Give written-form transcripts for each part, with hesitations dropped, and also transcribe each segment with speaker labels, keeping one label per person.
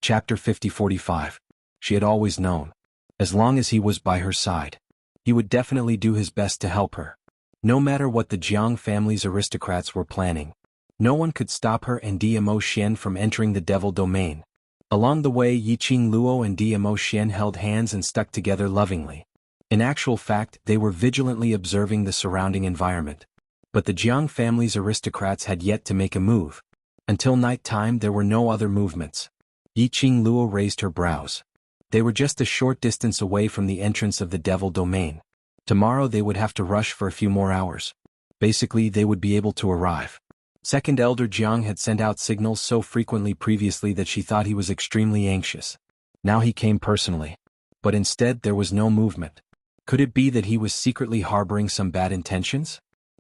Speaker 1: Chapter 50-45. She had always known. As long as he was by her side, he would definitely do his best to help her. No matter what the Jiang family's aristocrats were planning, no one could stop her and Dmo Xian from entering the devil domain. Along the way, Yiqing Luo and Dmo Xian held hands and stuck together lovingly. In actual fact, they were vigilantly observing the surrounding environment. But the Jiang family's aristocrats had yet to make a move. Until night time, there were no other movements. Yiqing Luo raised her brows. They were just a short distance away from the entrance of the devil domain. Tomorrow they would have to rush for a few more hours. Basically, they would be able to arrive. Second Elder Jiang had sent out signals so frequently previously that she thought he was extremely anxious. Now he came personally. But instead there was no movement. Could it be that he was secretly harboring some bad intentions?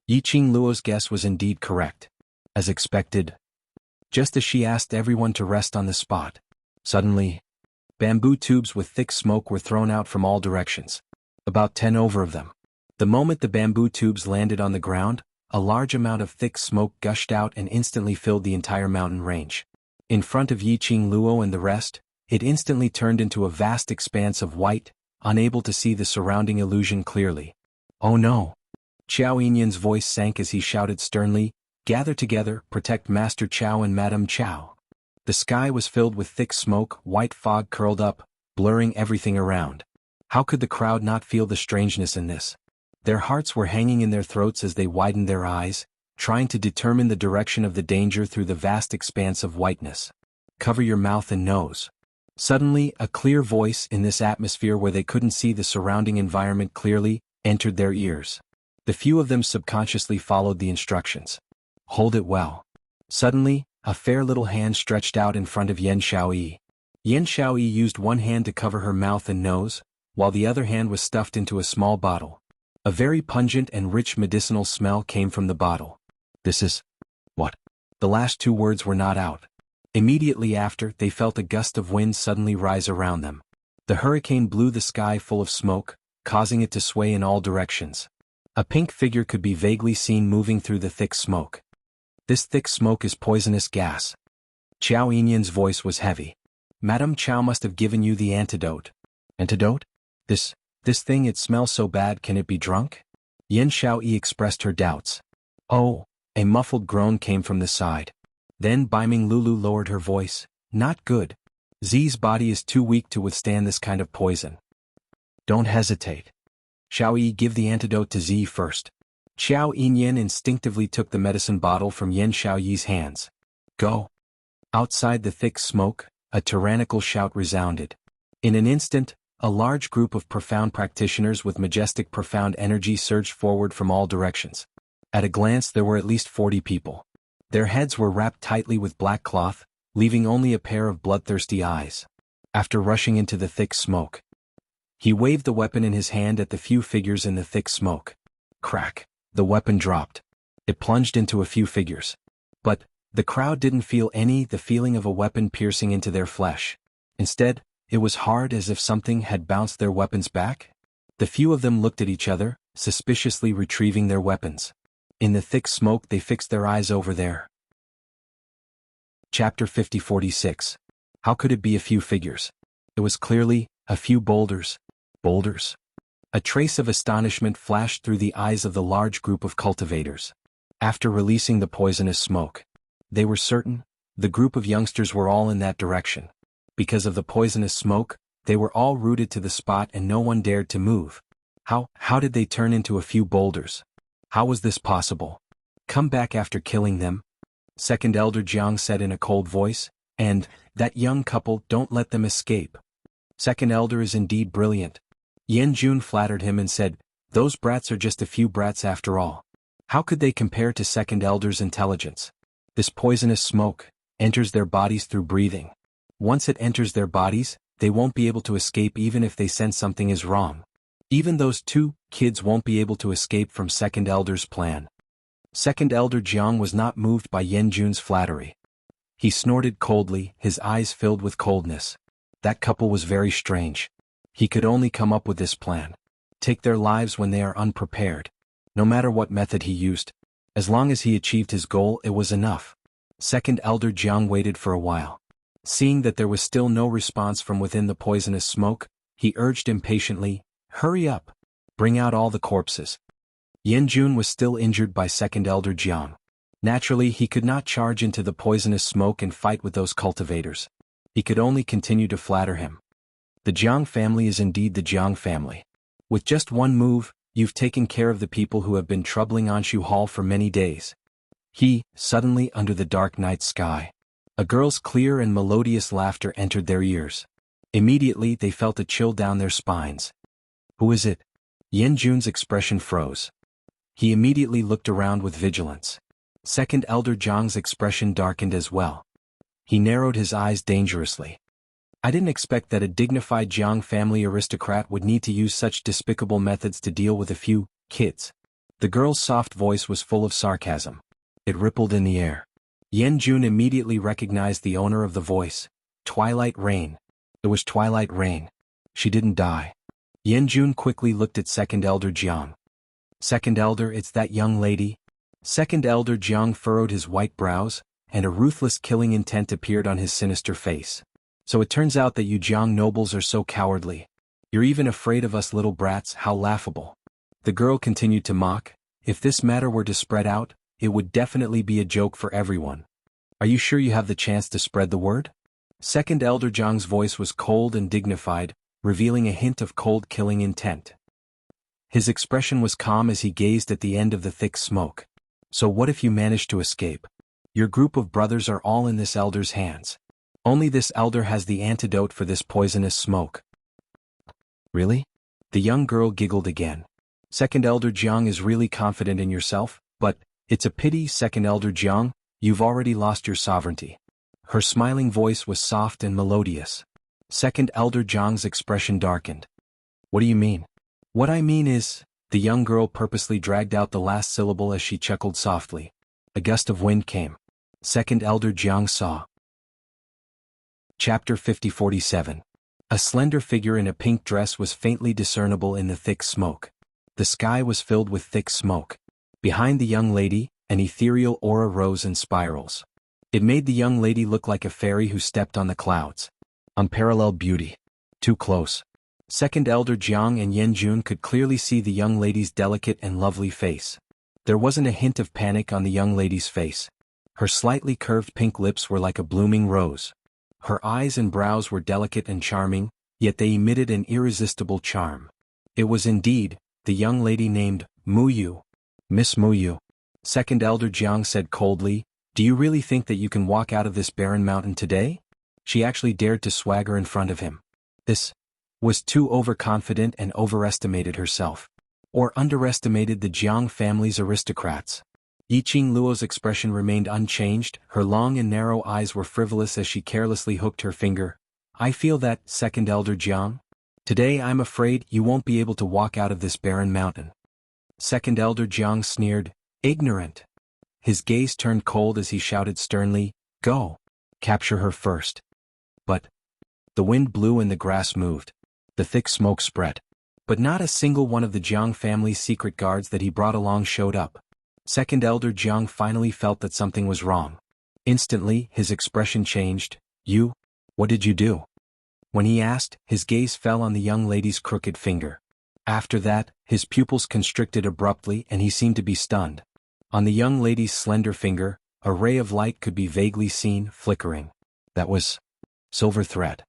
Speaker 1: Yiqing Luo's guess was indeed correct. As expected, just as she asked everyone to rest on the spot, suddenly, bamboo tubes with thick smoke were thrown out from all directions. About 10 over of them. The moment the bamboo tubes landed on the ground, a large amount of thick smoke gushed out and instantly filled the entire mountain range. In front of Yiqing Luo and the rest, it instantly turned into a vast expanse of white, unable to see the surrounding illusion clearly. Oh no! Xiao Yinyan's voice sank as he shouted sternly, "Gather together, protect Master Qiao and Madame Qiao." The sky was filled with thick smoke, white fog curled up, blurring everything around. How could the crowd not feel the strangeness in this? Their hearts were hanging in their throats as they widened their eyes, trying to determine the direction of the danger through the vast expanse of whiteness. Cover your mouth and nose. Suddenly, a clear voice in this atmosphere where they couldn't see the surrounding environment clearly, entered their ears. The few of them subconsciously followed the instructions. Hold it well. Suddenly, a fair little hand stretched out in front of Yan Xiaoyi. Yan Xiaoyi used one hand to cover her mouth and nose, while the other hand was stuffed into a small bottle. A very pungent and rich medicinal smell came from the bottle. This is... what? The last two words were not out. Immediately after, they felt a gust of wind suddenly rise around them. The hurricane blew the sky full of smoke, causing it to sway in all directions. A pink figure could be vaguely seen moving through the thick smoke. This thick smoke is poisonous gas. Xiao Yinyan's voice was heavy. Madame Qiao must have given you the antidote. Antidote? This thing, it smells so bad, can it be drunk? Yan Xiaoyi expressed her doubts. Oh, a muffled groan came from the side. Then Biming Lulu lowered her voice. Not good. Zi's body is too weak to withstand this kind of poison. Don't hesitate. Xiaoyi, give the antidote to Zi first. Xiao Yinyan instinctively took the medicine bottle from Yan Xiaoyi's hands. Go. Outside the thick smoke, a tyrannical shout resounded. In an instant, a large group of profound practitioners with majestic profound energy surged forward from all directions. At a glance there were at least 40 people. Their heads were wrapped tightly with black cloth, leaving only a pair of bloodthirsty eyes. After rushing into the thick smoke, he waved the weapon in his hand at the few figures in the thick smoke. Crack! The weapon dropped. It plunged into a few figures. But the crowd didn't feel the feeling of a weapon piercing into their flesh. Instead, it was hard, as if something had bounced their weapons back. The few of them looked at each other, suspiciously retrieving their weapons. In the thick smoke they fixed their eyes over there. Chapter 50-46. How could it be a few figures? It was clearly a few boulders. Boulders? A trace of astonishment flashed through the eyes of the large group of cultivators. After releasing the poisonous smoke, they were certain the group of youngsters were all in that direction. Because of the poisonous smoke, they were all rooted to the spot and no one dared to move. How did they turn into a few boulders? How was this possible? Come back after killing them? Second Elder Jiang said in a cold voice, and, that young couple, don't let them escape. Second Elder is indeed brilliant. Yan Jun flattered him and said, those brats are just a few brats after all. How could they compare to Second Elder's intelligence? This poisonous smoke enters their bodies through breathing. Once it enters their bodies, they won't be able to escape even if they sense something is wrong. Even those two kids won't be able to escape from Second Elder's plan. Second Elder Jiang was not moved by Yan Jun's flattery. He snorted coldly, his eyes filled with coldness. That couple was very strange. He could only come up with this plan. Take their lives when they are unprepared. No matter what method he used, as long as he achieved his goal, it was enough. Second Elder Jiang waited for a while. Seeing that there was still no response from within the poisonous smoke, he urged impatiently, "Hurry up! Bring out all the corpses." Yanjun was still injured by Second Elder Jiang. Naturally, he could not charge into the poisonous smoke and fight with those cultivators. He could only continue to flatter him. The Jiang family is indeed the Jiang family. With just one move, you've taken care of the people who have been troubling Anshu Hall for many days. Suddenly under the dark night sky, a girl's clear and melodious laughter entered their ears. Immediately they felt a chill down their spines. Who is it? Yanjun's expression froze. He immediately looked around with vigilance. Second Elder Jiang's expression darkened as well. He narrowed his eyes dangerously. I didn't expect that a dignified Jiang family aristocrat would need to use such despicable methods to deal with a few kids. The girl's soft voice was full of sarcasm. It rippled in the air. Yanjun immediately recognized the owner of the voice. Twilight Rain. It was Twilight Rain. She didn't die. Yanjun quickly looked at Second Elder Jiang. Second Elder, it's that young lady? Second Elder Jiang furrowed his white brows, and a ruthless killing intent appeared on his sinister face. So it turns out that you Jiang nobles are so cowardly. You're even afraid of us little brats, how laughable. The girl continued to mock. If this matter were to spread out, it would definitely be a joke for everyone. Are you sure you have the chance to spread the word? Second Elder Jiang's voice was cold and dignified, revealing a hint of cold killing intent. His expression was calm as he gazed at the end of the thick smoke. So what if you manage to escape? Your group of brothers are all in this elder's hands. Only this elder has the antidote for this poisonous smoke. Really? The young girl giggled again. Second Elder Jiang is really confident in yourself, but it's a pity, Second Elder Jiang, you've already lost your sovereignty. Her smiling voice was soft and melodious. Second Elder Jiang's expression darkened. What do you mean? What I mean is, the young girl purposely dragged out the last syllable as she chuckled softly. A gust of wind came. Second Elder Jiang saw. Chapter 5047. A slender figure in a pink dress was faintly discernible in the thick smoke. The sky was filled with thick smoke. Behind the young lady, an ethereal aura rose in spirals. It made the young lady look like a fairy who stepped on the clouds. Unparalleled beauty. Too close. Second Elder Jiang and Yanjun could clearly see the young lady's delicate and lovely face. There wasn't a hint of panic on the young lady's face. Her slightly curved pink lips were like a blooming rose. Her eyes and brows were delicate and charming, yet they emitted an irresistible charm. It was indeed the young lady named Muyu. Miss Muyu. Second Elder Jiang said coldly, do you really think that you can walk out of this barren mountain today? She actually dared to swagger in front of him. This was too overconfident and overestimated herself. Or underestimated the Jiang family's aristocrats. Yiqing Luo's expression remained unchanged, her long and narrow eyes were frivolous as she carelessly hooked her finger. I feel that, Second Elder Jiang. Today I'm afraid you won't be able to walk out of this barren mountain. Second Elder Jiang sneered, ignorant. His gaze turned cold as he shouted sternly, go. Capture her first. But the wind blew and the grass moved. The thick smoke spread. But not a single one of the Jiang family's secret guards that he brought along showed up. Second Elder Jiang finally felt that something was wrong. Instantly, his expression changed. You? What did you do? When he asked, his gaze fell on the young lady's crooked finger. After that, his pupils constricted abruptly and he seemed to be stunned. On the young lady's slender finger, a ray of light could be vaguely seen, flickering. That was silver thread.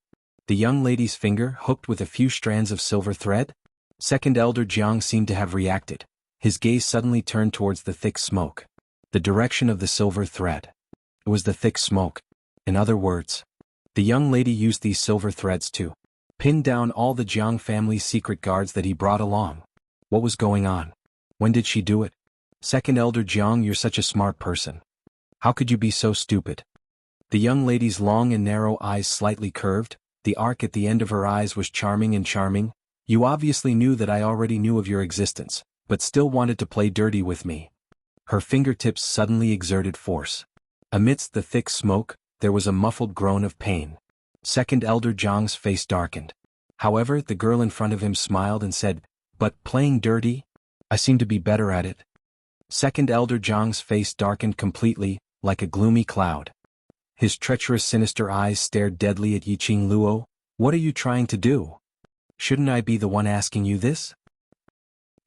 Speaker 1: The young lady's finger hooked with a few strands of silver thread? Second Elder Jiang seemed to have reacted. His gaze suddenly turned towards the thick smoke. The direction of the silver thread. It was the thick smoke. In other words, the young lady used these silver threads to pin down all the Jiang family's secret guards that he brought along. What was going on? When did she do it? Second Elder Jiang, you're such a smart person. How could you be so stupid? The young lady's long and narrow eyes slightly curved. The arc at the end of her eyes was charming and charming. You obviously knew that I already knew of your existence, but still wanted to play dirty with me. Her fingertips suddenly exerted force. Amidst the thick smoke, there was a muffled groan of pain. Second Elder Jiang's face darkened. However, the girl in front of him smiled and said, but playing dirty? I seem to be better at it. Second Elder Jiang's face darkened completely, like a gloomy cloud. His treacherous sinister eyes stared deadly at Yiqing Luo. What are you trying to do? Shouldn't I be the one asking you this?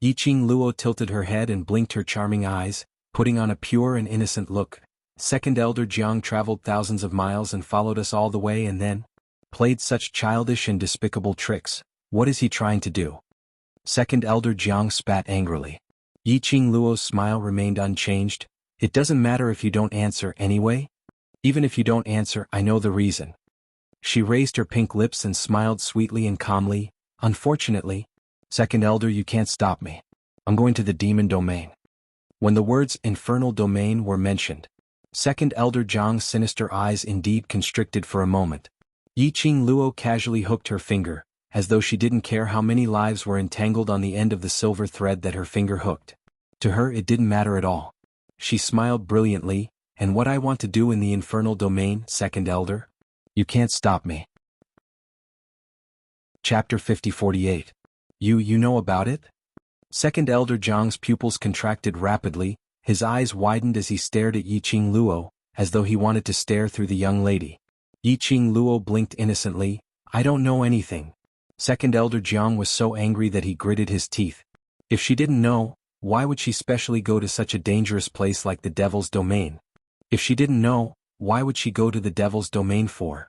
Speaker 1: Yiqing Luo tilted her head and blinked her charming eyes, putting on a pure and innocent look. Second Elder Jiang traveled thousands of miles and followed us all the way and then played such childish and despicable tricks. What is he trying to do? Second Elder Jiang spat angrily. Yiqing Luo's smile remained unchanged. It doesn't matter if you don't answer anyway. Even if you don't answer, I know the reason. She raised her pink lips and smiled sweetly and calmly. Unfortunately, Second Elder, you can't stop me. I'm going to the demon domain. When the words infernal domain were mentioned, Second Elder Jiang's sinister eyes indeed constricted for a moment. Yiqing Luo casually hooked her finger, as though she didn't care how many lives were entangled on the end of the silver thread that her finger hooked. To her it didn't matter at all. She smiled brilliantly. And what I want to do in the infernal domain, Second Elder? You can't stop me. Chapter 5048. You know about it? Second Elder Jiang's pupils contracted rapidly, his eyes widened as he stared at Yiqing Luo, as though he wanted to stare through the young lady. Yiqing Luo blinked innocently. I don't know anything. Second Elder Jiang was so angry that he gritted his teeth. If she didn't know, why would she specially go to such a dangerous place like the Devil's Domain? If she didn't know, why would she go to the Devil's Domain for?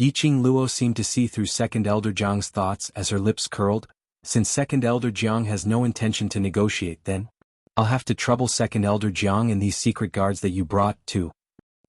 Speaker 1: Yiqing Luo seemed to see through Second Elder Jiang's thoughts as her lips curled. Since Second Elder Jiang has no intention to negotiate, then I'll have to trouble Second Elder Jiang and these secret guards that you brought, too.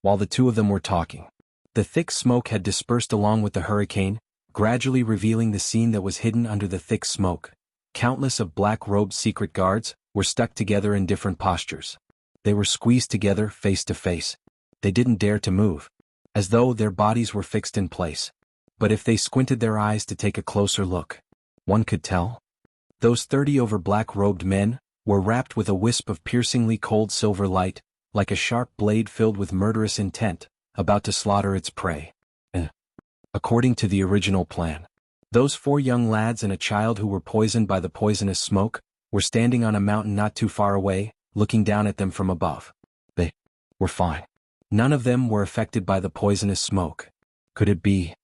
Speaker 1: While the two of them were talking, the thick smoke had dispersed along with the hurricane, gradually revealing the scene that was hidden under the thick smoke. Countless of black-robed secret guards were stuck together in different postures. They were squeezed together face to face. They didn't dare to move, as though their bodies were fixed in place. But if they squinted their eyes to take a closer look, one could tell. Those 30 over black-robed men were wrapped with a wisp of piercingly cold silver light, like a sharp blade filled with murderous intent, about to slaughter its prey. According to the original plan, those 4 young lads and a child who were poisoned by the poisonous smoke were standing on a mountain not too far away, looking down at them from above. They were fine. None of them were affected by the poisonous smoke. Could it be?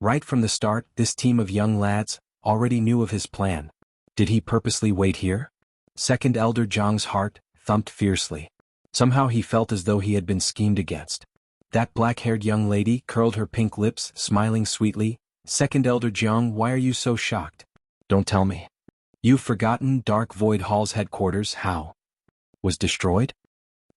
Speaker 1: Right from the start, this team of young lads already knew of his plan. Did he purposely wait here? Second Elder Jiang's heart thumped fiercely. Somehow he felt as though he had been schemed against. That black-haired young lady curled her pink lips, smiling sweetly. Second Elder Jiang, why are you so shocked? Don't tell me. You've forgotten Dark Void Hall's headquarters, how? Was destroyed?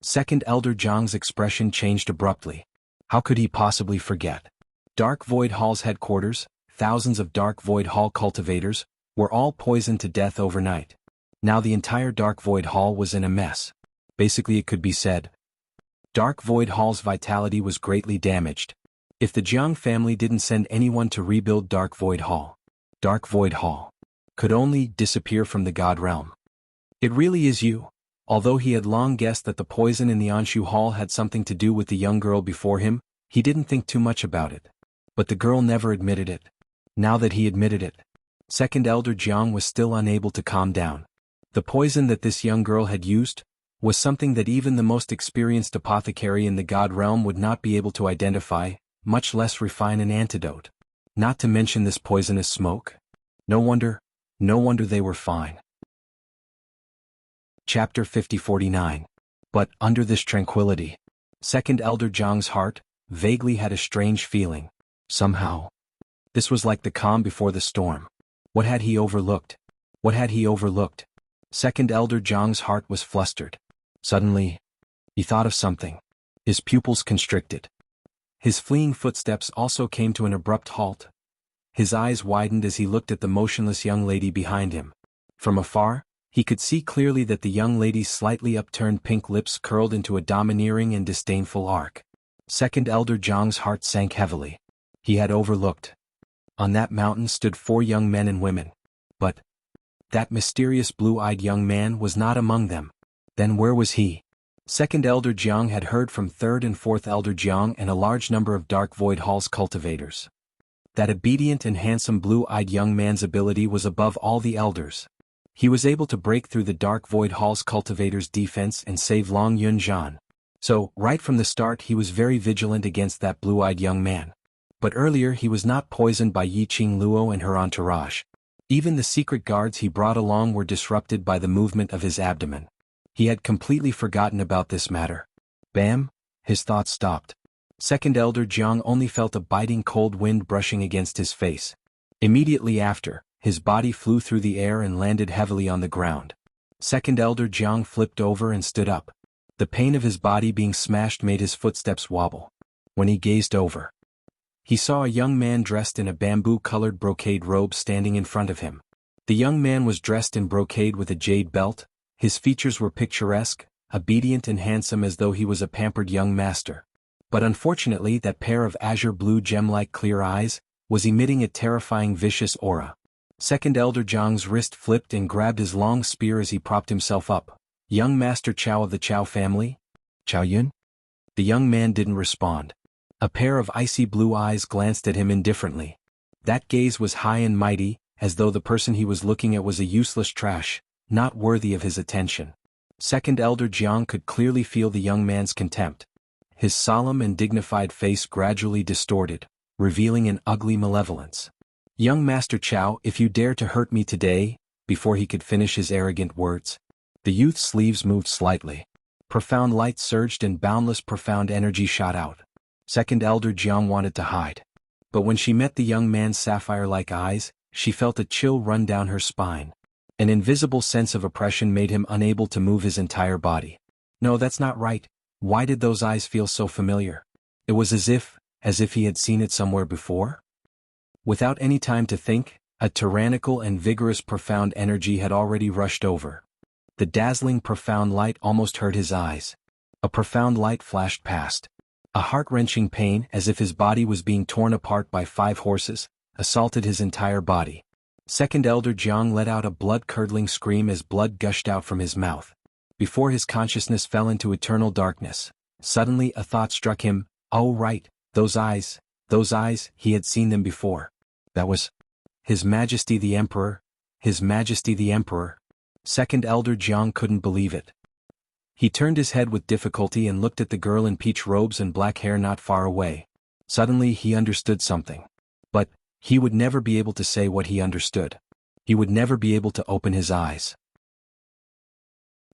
Speaker 1: Second Elder Jiang's expression changed abruptly. How could he possibly forget? Dark Void Hall's headquarters, thousands of Dark Void Hall cultivators, were all poisoned to death overnight. Now the entire Dark Void Hall was in a mess. Basically it could be said, Dark Void Hall's vitality was greatly damaged. If the Jiang family didn't send anyone to rebuild Dark Void Hall could only disappear from the God Realm. It really is you. Although he had long guessed that the poison in the Anshu Hall had something to do with the young girl before him, he didn't think too much about it. But the girl never admitted it. Now that he admitted it, Second Elder Jiang was still unable to calm down. The poison that this young girl had used was something that even the most experienced apothecary in the God Realm would not be able to identify, much less refine an antidote. Not to mention this poisonous smoke. No wonder they were fine. Chapter 5049. But under this tranquility, Second Elder Jiang's heart vaguely had a strange feeling. Somehow, this was like the calm before the storm. What had he overlooked? Second Elder Jiang's heart was flustered. Suddenly, he thought of something. His pupils constricted. His fleeing footsteps also came to an abrupt halt. His eyes widened as he looked at the motionless young lady behind him. From afar, he could see clearly that the young lady's slightly upturned pink lips curled into a domineering and disdainful arc. Second Elder Jiang's heart sank heavily. He had overlooked. On that mountain stood 4 young men and women. But that mysterious blue-eyed young man was not among them. Then where was he? Second Elder Jiang had heard from 3rd and 4th Elder Jiang and a large number of Dark Void Hall's cultivators. That obedient and handsome blue-eyed young man's ability was above all the elders. He was able to break through the Dark Void Hall's cultivators' defense and save Long Yunzhan. So, right from the start he was very vigilant against that blue-eyed young man. But earlier he was not poisoned by Yiqing Luo and her entourage. Even the secret guards he brought along were disrupted by the movement of his abdomen. He had completely forgotten about this matter. Bam! His thoughts stopped. Second Elder Jiang only felt a biting cold wind brushing against his face. Immediately after, his body flew through the air and landed heavily on the ground. Second Elder Jiang flipped over and stood up. The pain of his body being smashed made his footsteps wobble. When he gazed over, he saw a young man dressed in a bamboo-colored brocade robe standing in front of him. The young man was dressed in brocade with a jade belt. His features were picturesque, obedient and handsome as though he was a pampered young master. But unfortunately that pair of azure-blue gem-like clear eyes was emitting a terrifying vicious aura. Second Elder Jiang's wrist flipped and grabbed his long spear as he propped himself up. Young Master Chao of the Chao family? Chao Yun? The young man didn't respond. A pair of icy blue eyes glanced at him indifferently. That gaze was high and mighty, as though the person he was looking at was a useless trash, not worthy of his attention. Second Elder Jiang could clearly feel the young man's contempt. His solemn and dignified face gradually distorted, revealing an ugly malevolence. Young Master Chao, if you dare to hurt me today, before he could finish his arrogant words. The youth's sleeves moved slightly. Profound light surged and boundless profound energy shot out. Second Elder Jiang wanted to hide. But when she met the young man's sapphire-like eyes, she felt a chill run down her spine. An invisible sense of oppression made him unable to move his entire body. No, that's not right. Why did those eyes feel so familiar? It was as if he had seen it somewhere before? Without any time to think, a tyrannical and vigorous profound energy had already rushed over. The dazzling profound light almost hurt his eyes. A profound light flashed past. A heart-wrenching pain, as if his body was being torn apart by 5 horses, assaulted his entire body. Second Elder Jiang let out a blood-curdling scream as blood gushed out from his mouth. Before his consciousness fell into eternal darkness, suddenly a thought struck him. Oh right, those eyes, he had seen them before. That was His Majesty the Emperor, His Majesty the Emperor. Second Elder Jiang couldn't believe it. He turned his head with difficulty and looked at the girl in peach robes and black hair not far away. Suddenly he understood something. But he would never be able to say what he understood. He would never be able to open his eyes.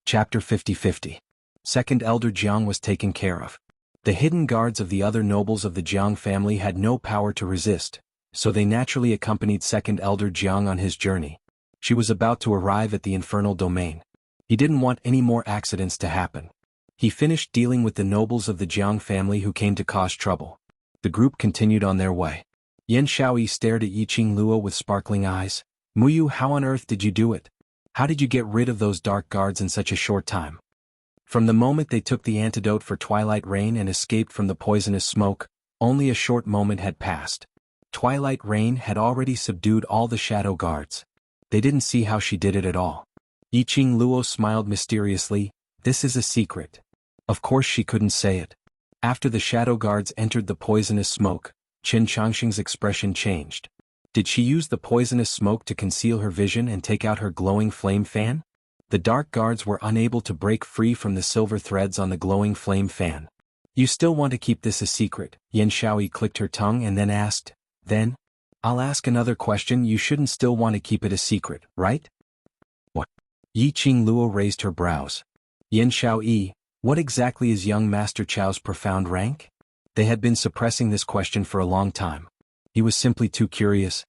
Speaker 1: Chapter 50-50. Second Elder Jiang was taken care of. The hidden guards of the other nobles of the Jiang family had no power to resist, so they naturally accompanied Second Elder Jiang on his journey. She was about to arrive at the infernal domain. He didn't want any more accidents to happen. He finished dealing with the nobles of the Jiang family who came to cause trouble. The group continued on their way. Yan Shaoyi stared at Yiqing Luo with sparkling eyes. Muyu, how on earth did you do it? How did you get rid of those dark guards in such a short time? From the moment they took the antidote for Twilight Rain and escaped from the poisonous smoke, only a short moment had passed. Twilight Rain had already subdued all the shadow guards. They didn't see how she did it at all. Yiqing Luo smiled mysteriously. This is a secret. Of course she couldn't say it. After the shadow guards entered the poisonous smoke, Qin Changxing's expression changed. Did she use the poisonous smoke to conceal her vision and take out her glowing flame fan? The dark guards were unable to break free from the silver threads on the glowing flame fan. You still want to keep this a secret? Yan Shaoyi clicked her tongue and then asked. Then? I'll ask another question. You shouldn't still want to keep it a secret, right? What? Yiqing Luo raised her brows. Yan Shaoyi, what exactly is young Master Chao's profound rank? They had been suppressing this question for a long time. He was simply too curious.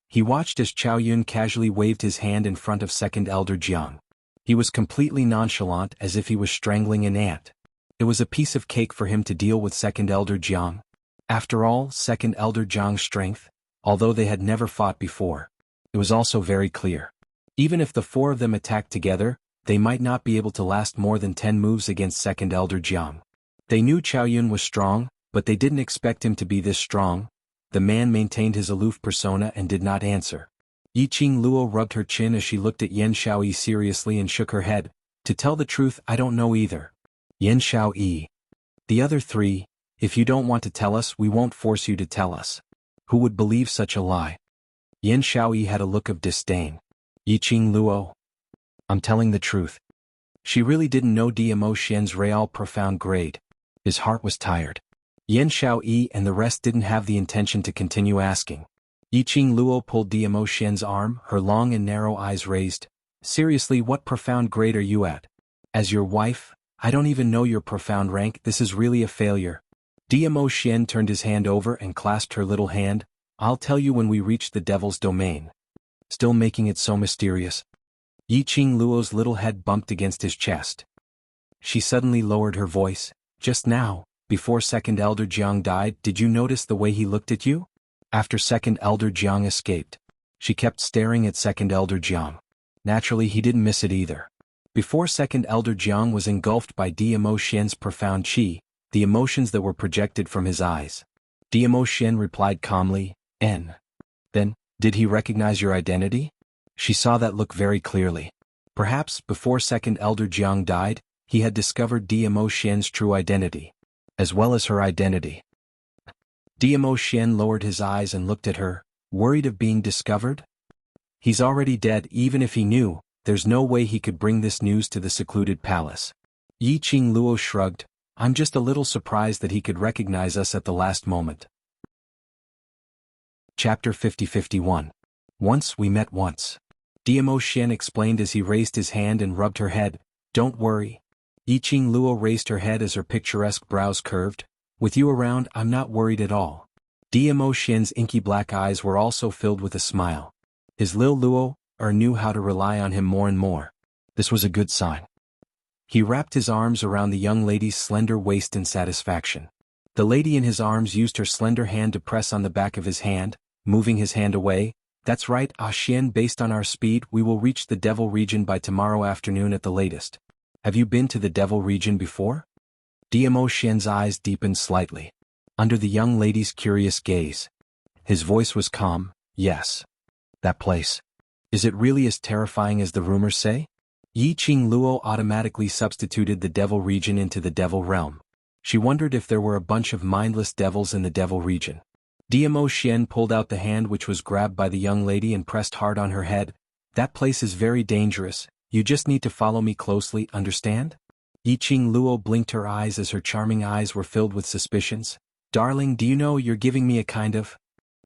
Speaker 1: He watched as Chao Yun casually waved his hand in front of Second Elder Jiang. He was completely nonchalant, as if he was strangling an ant. It was a piece of cake for him to deal with Second Elder Jiang. After all, Second Elder Jiang's strength, although they had never fought before, it was also very clear. Even if the 4 of them attacked together, they might not be able to last more than 10 moves against Second Elder Jiang. They knew Chao Yun was strong, but they didn't expect him to be this strong. The man maintained his aloof persona and did not answer. Yiqing Luo rubbed her chin as she looked at Yan Shaoyi seriously and shook her head. To tell the truth, I don't know either. Yan Shaoyi. The other 3, if you don't want to tell us, we won't force you to tell us. Who would believe such a lie? Yan Shaoyi had a look of disdain. Yiqing Luo. I'm telling the truth. She really didn't know Dmo Xian's real profound grade. His heart was tired. Yan Xiaoyi and the rest didn't have the intention to continue asking. Yiqing Luo pulled Diamo Xian's arm, her long and narrow eyes raised. Seriously, what profound grade are you at? As your wife? I don't even know your profound rank, this is really a failure. Diamo Xian turned his hand over and clasped her little hand. I'll tell you when we reach the devil's domain. Still making it so mysterious. Yiqing Luo's little head bumped against his chest. She suddenly lowered her voice. Just now, before Second Elder Jiang died, did you notice the way he looked at you? After Second Elder Jiang escaped. She kept staring at Second Elder Jiang. Naturally, he didn't miss it either. Before Second Elder Jiang was engulfed by Diamo Xian's profound qi, the emotions that were projected from his eyes. Diamo Xian replied calmly, N. Then, did he recognize your identity? She saw that look very clearly. Perhaps, before Second Elder Jiang died, he had discovered Diamo Xian's true identity, as well as her identity. Diamo Xian lowered his eyes and looked at her, worried of being discovered? He's already dead. Even if he knew, there's no way he could bring this news to the secluded palace. Yiqing Luo shrugged. I'm just a little surprised that he could recognize us at the last moment. Chapter 50-51. Once we met once. Diamo Xian explained as he raised his hand and rubbed her head. Don't worry. Yiqing Luo raised her head as her picturesque brows curved. With you around, I'm not worried at all. Diamo Xian's inky black eyes were also filled with a smile. His Lil Luo knew how to rely on him more and more. This was a good sign. He wrapped his arms around the young lady's slender waist in satisfaction. The lady in his arms used her slender hand to press on the back of his hand, moving his hand away. That's right, Ah Xian, based on our speed, we will reach the Devil region by tomorrow afternoon at the latest. Have you been to the Devil region before? Diamo Xian's eyes deepened slightly. Under the young lady's curious gaze. His voice was calm. Yes. That place. Is it really as terrifying as the rumors say? Yiqing Luo automatically substituted the Devil region into the Devil realm. She wondered if there were a bunch of mindless devils in the Devil region. Diamo Xian pulled out the hand which was grabbed by the young lady and pressed hard on her head. That place is very dangerous. You just need to follow me closely, understand? Yiqing Luo blinked her eyes as her charming eyes were filled with suspicions. Darling, do you know you're giving me a kind of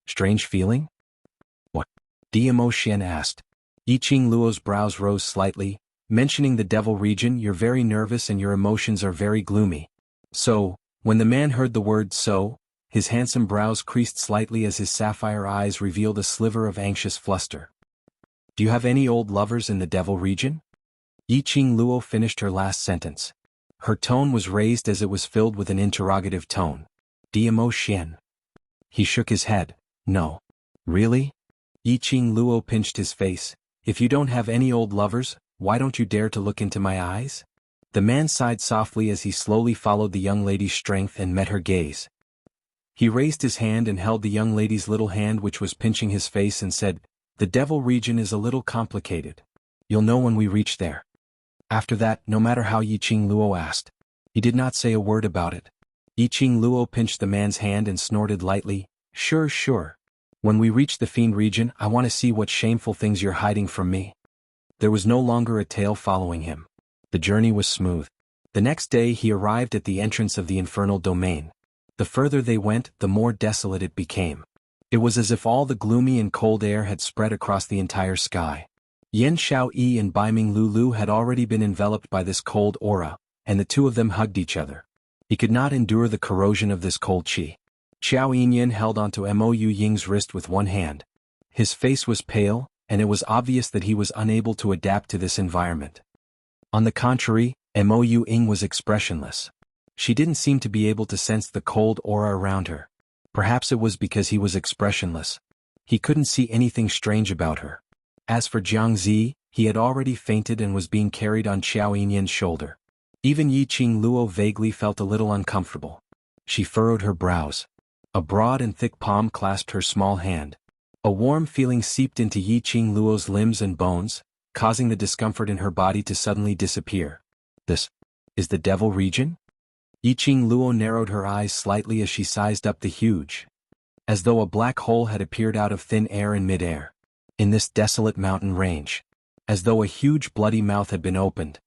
Speaker 1: strange feeling? What? Diamo Xian asked. Yiqing Luo's brows rose slightly. Mentioning the Devil region, you're very nervous and your emotions are very gloomy. So, when the man heard the word so, his handsome brows creased slightly as his sapphire eyes revealed a sliver of anxious fluster. Do you have any old lovers in the Devil region? Yiqing Luo finished her last sentence. Her tone was raised as it was filled with an interrogative tone. Diamo Xian. He shook his head. No. Really? Yiqing Luo pinched his face. If you don't have any old lovers, why don't you dare to look into my eyes? The man sighed softly as he slowly followed the young lady's strength and met her gaze. He raised his hand and held the young lady's little hand which was pinching his face and said, The Devil region is a little complicated. You'll know when we reach there. After that, no matter how Yiqing Luo asked, he did not say a word about it. Yiqing Luo pinched the man's hand and snorted lightly, Sure, sure. When we reach the Fiend region, I want to see what shameful things you're hiding from me. There was no longer a tail following him. The journey was smooth. The next day he arrived at the entrance of the infernal domain. The further they went, the more desolate it became. It was as if all the gloomy and cold air had spread across the entire sky. Yan Xiaoyi and Baiming Lulu had already been enveloped by this cold aura, and the two of them hugged each other. He could not endure the corrosion of this cold qi. Xiao Yinyan held onto Mo Yu Ying's wrist with one hand. His face was pale, and it was obvious that he was unable to adapt to this environment. On the contrary, Mo Yu Ying was expressionless. She didn't seem to be able to sense the cold aura around her. Perhaps it was because he was expressionless. He couldn't see anything strange about her. As for Jiang Zi, he had already fainted and was being carried on Xiao Yinyan's shoulder. Even Yiqing Luo vaguely felt a little uncomfortable. She furrowed her brows. A broad and thick palm clasped her small hand. A warm feeling seeped into Yiqing Luo's limbs and bones, causing the discomfort in her body to suddenly disappear. This is the Devil region? Yiqing Luo narrowed her eyes slightly as she sized up the huge, as though a black hole had appeared out of thin air in mid-air. In this desolate mountain range, as though a huge bloody mouth had been opened.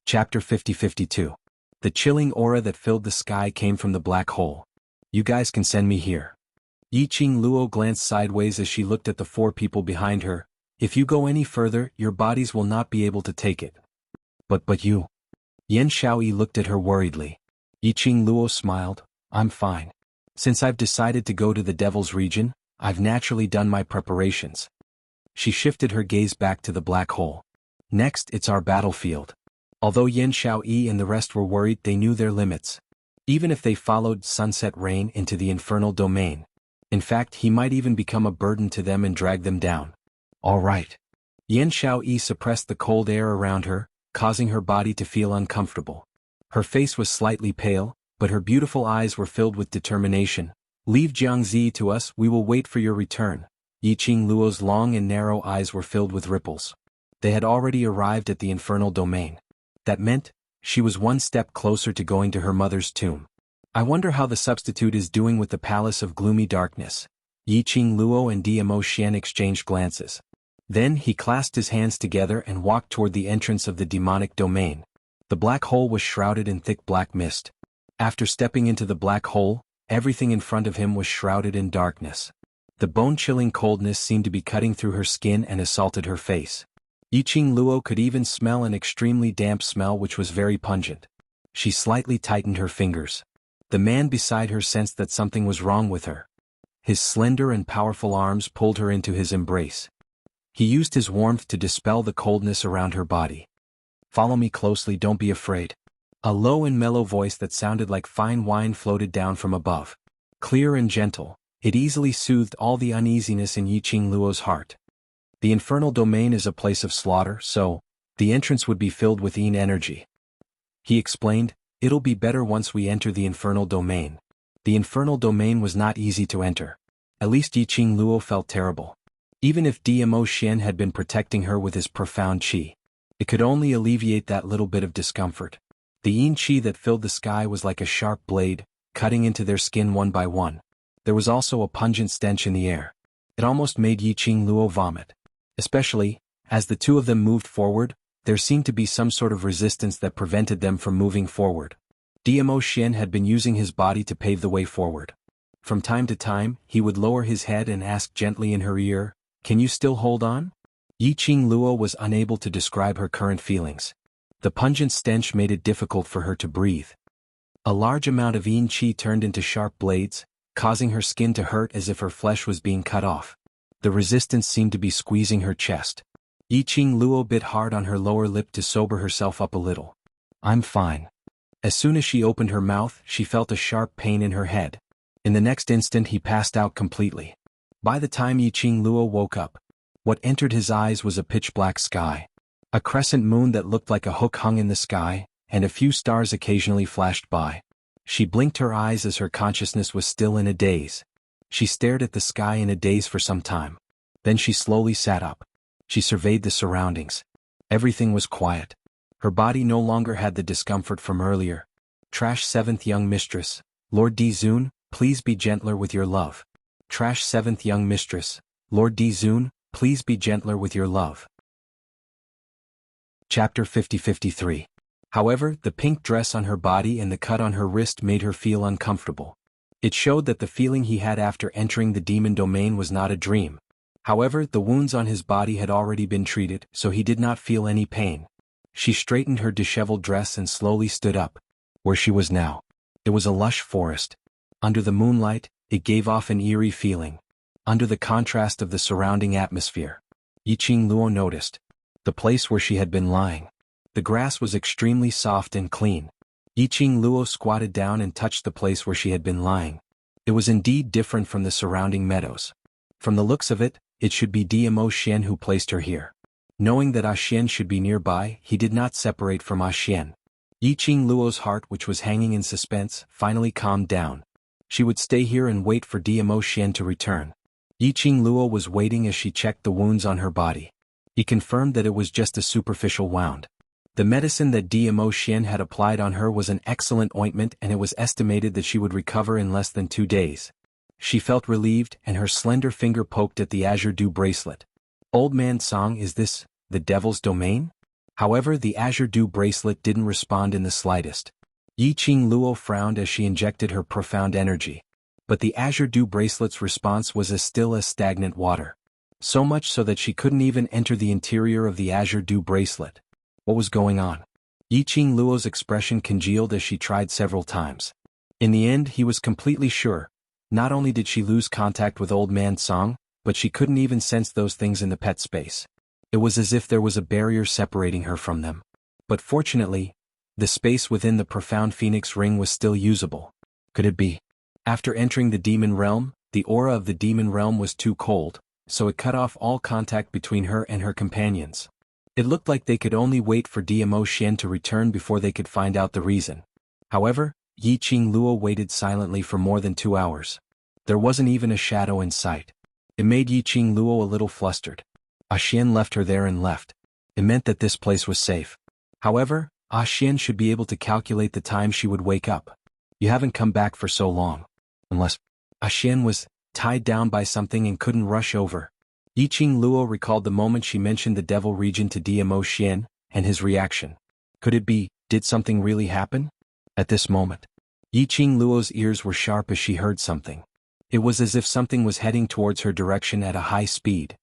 Speaker 1: Chapter 50-52. The chilling aura that filled the sky came from the black hole. You guys can send me here. Yiqing Luo glanced sideways as she looked at the 4 people behind her. If you go any further, your bodies will not be able to take it. But you. Yan Xiaoyi looked at her worriedly. Yiqing Luo smiled. I'm fine. Since I've decided to go to the Devil's region, I've naturally done my preparations. She shifted her gaze back to the black hole. Next, it's our battlefield. Although Yan Xiaoyi and the rest were worried, they knew their limits. Even if they followed Sunset Rain into the infernal domain. In fact, he might even become a burden to them and drag them down. All right. Yan Xiaoyi suppressed the cold air around her, causing her body to feel uncomfortable. Her face was slightly pale, but her beautiful eyes were filled with determination. Leave Jiangzi to us, we will wait for your return. Yiqing Luo's long and narrow eyes were filled with ripples. They had already arrived at the infernal domain. That meant, she was one step closer to going to her mother's tomb. I wonder how the substitute is doing with the Palace of Gloomy Darkness. Yiqing Luo and Dmo Xian exchanged glances. Then he clasped his hands together and walked toward the entrance of the demonic domain. The black hole was shrouded in thick black mist. After stepping into the black hole, everything in front of him was shrouded in darkness. The bone-chilling coldness seemed to be cutting through her skin and assaulted her face. Yiqing Luo could even smell an extremely damp smell which was very pungent. She slightly tightened her fingers. The man beside her sensed that something was wrong with her. His slender and powerful arms pulled her into his embrace. He used his warmth to dispel the coldness around her body. Follow me closely, don't be afraid. A low and mellow voice that sounded like fine wine floated down from above. Clear and gentle, it easily soothed all the uneasiness in Yiqing Luo's heart. The infernal domain is a place of slaughter, so the entrance would be filled with Yin energy. He explained, it'll be better once we enter the infernal domain. The infernal domain was not easy to enter. At least Yiqing Luo felt terrible. Even if Dmo Xian had been protecting her with his profound qi, it could only alleviate that little bit of discomfort. The Yin qi that filled the sky was like a sharp blade, cutting into their skin one by one. There was also a pungent stench in the air. It almost made Yiqing Luo vomit. Especially, as the 2 of them moved forward, there seemed to be some sort of resistance that prevented them from moving forward. Dmo Xian had been using his body to pave the way forward. From time to time, he would lower his head and ask gently in her ear, "Can you still hold on?" Yiqing Luo was unable to describe her current feelings. The pungent stench made it difficult for her to breathe. A large amount of Yin qi turned into sharp blades, causing her skin to hurt as if her flesh was being cut off. The resistance seemed to be squeezing her chest. Yiqing Luo bit hard on her lower lip to sober herself up a little. I'm fine. As soon as she opened her mouth, she felt a sharp pain in her head. In the next instant he passed out completely. By the time Yiqing Luo woke up, what entered his eyes was a pitch-black sky. A crescent moon that looked like a hook hung in the sky, and a few stars occasionally flashed by. She blinked her eyes as her consciousness was still in a daze. She stared at the sky in a daze for some time. Then she slowly sat up. She surveyed the surroundings. Everything was quiet. Her body no longer had the discomfort from earlier. Trash 7th young mistress, Lord Dizun, please be gentler with your love. Trash 7th young mistress, Lord Dizun, please be gentler with your love. Chapter 50-53. However, the pink dress on her body and the cut on her wrist made her feel uncomfortable. It showed that the feeling he had after entering the demon domain was not a dream. However, the wounds on his body had already been treated, so he did not feel any pain. She straightened her disheveled dress and slowly stood up. Where she was now, it was a lush forest. Under the moonlight, it gave off an eerie feeling. Under the contrast of the surrounding atmosphere, Yiqing Luo noticed the place where she had been lying. The grass was extremely soft and clean. Yiqing Luo squatted down and touched the place where she had been lying. It was indeed different from the surrounding meadows. From the looks of it, it should be Dmo Xian who placed her here. Knowing that Xian should be nearby, he did not separate from Xian. Yiqing Luo's heart, which was hanging in suspense, finally calmed down. She would stay here and wait for Dmo Xian to return. Yiqing Luo was waiting as she checked the wounds on her body. He confirmed that it was just a superficial wound. The medicine that Dmo Xian had applied on her was an excellent ointment, and it was estimated that she would recover in less than 2 days. She felt relieved, and her slender finger poked at the azure dew bracelet. Old man Song, is this the devil's domain? However, the azure dew bracelet didn't respond in the slightest. Yi Qing Luo frowned as she injected her profound energy. But the Azure Dew bracelet's response was as still as stagnant water. So much so that she couldn't even enter the interior of the Azure Dew bracelet. What was going on? Yi Qing Luo's expression congealed as she tried several times. In the end, he was completely sure. Not only did she lose contact with Old Man Song, but she couldn't even sense those things in the pet space. It was as if there was a barrier separating her from them. But fortunately, the space within the profound Phoenix Ring was still usable. Could it be? After entering the demon realm, the aura of the demon realm was too cold, so it cut off all contact between her and her companions. It looked like they could only wait for Dmo Xian to return before they could find out the reason. However, Yi Qing Luo waited silently for more than 2 hours. There wasn't even a shadow in sight. It made Yi Qing Luo a little flustered. Xian left her there and left. It meant that this place was safe. However, Xian should be able to calculate the time she would wake up. You haven't come back for so long. Unless Xian was tied down by something and couldn't rush over. Yi Qing Luo recalled the moment she mentioned the devil region to Dmo Xian, and his reaction. Could it be, did something really happen? At this moment, Yi Qing Luo's ears were sharp as she heard something. It was as if something was heading towards her direction at a high speed.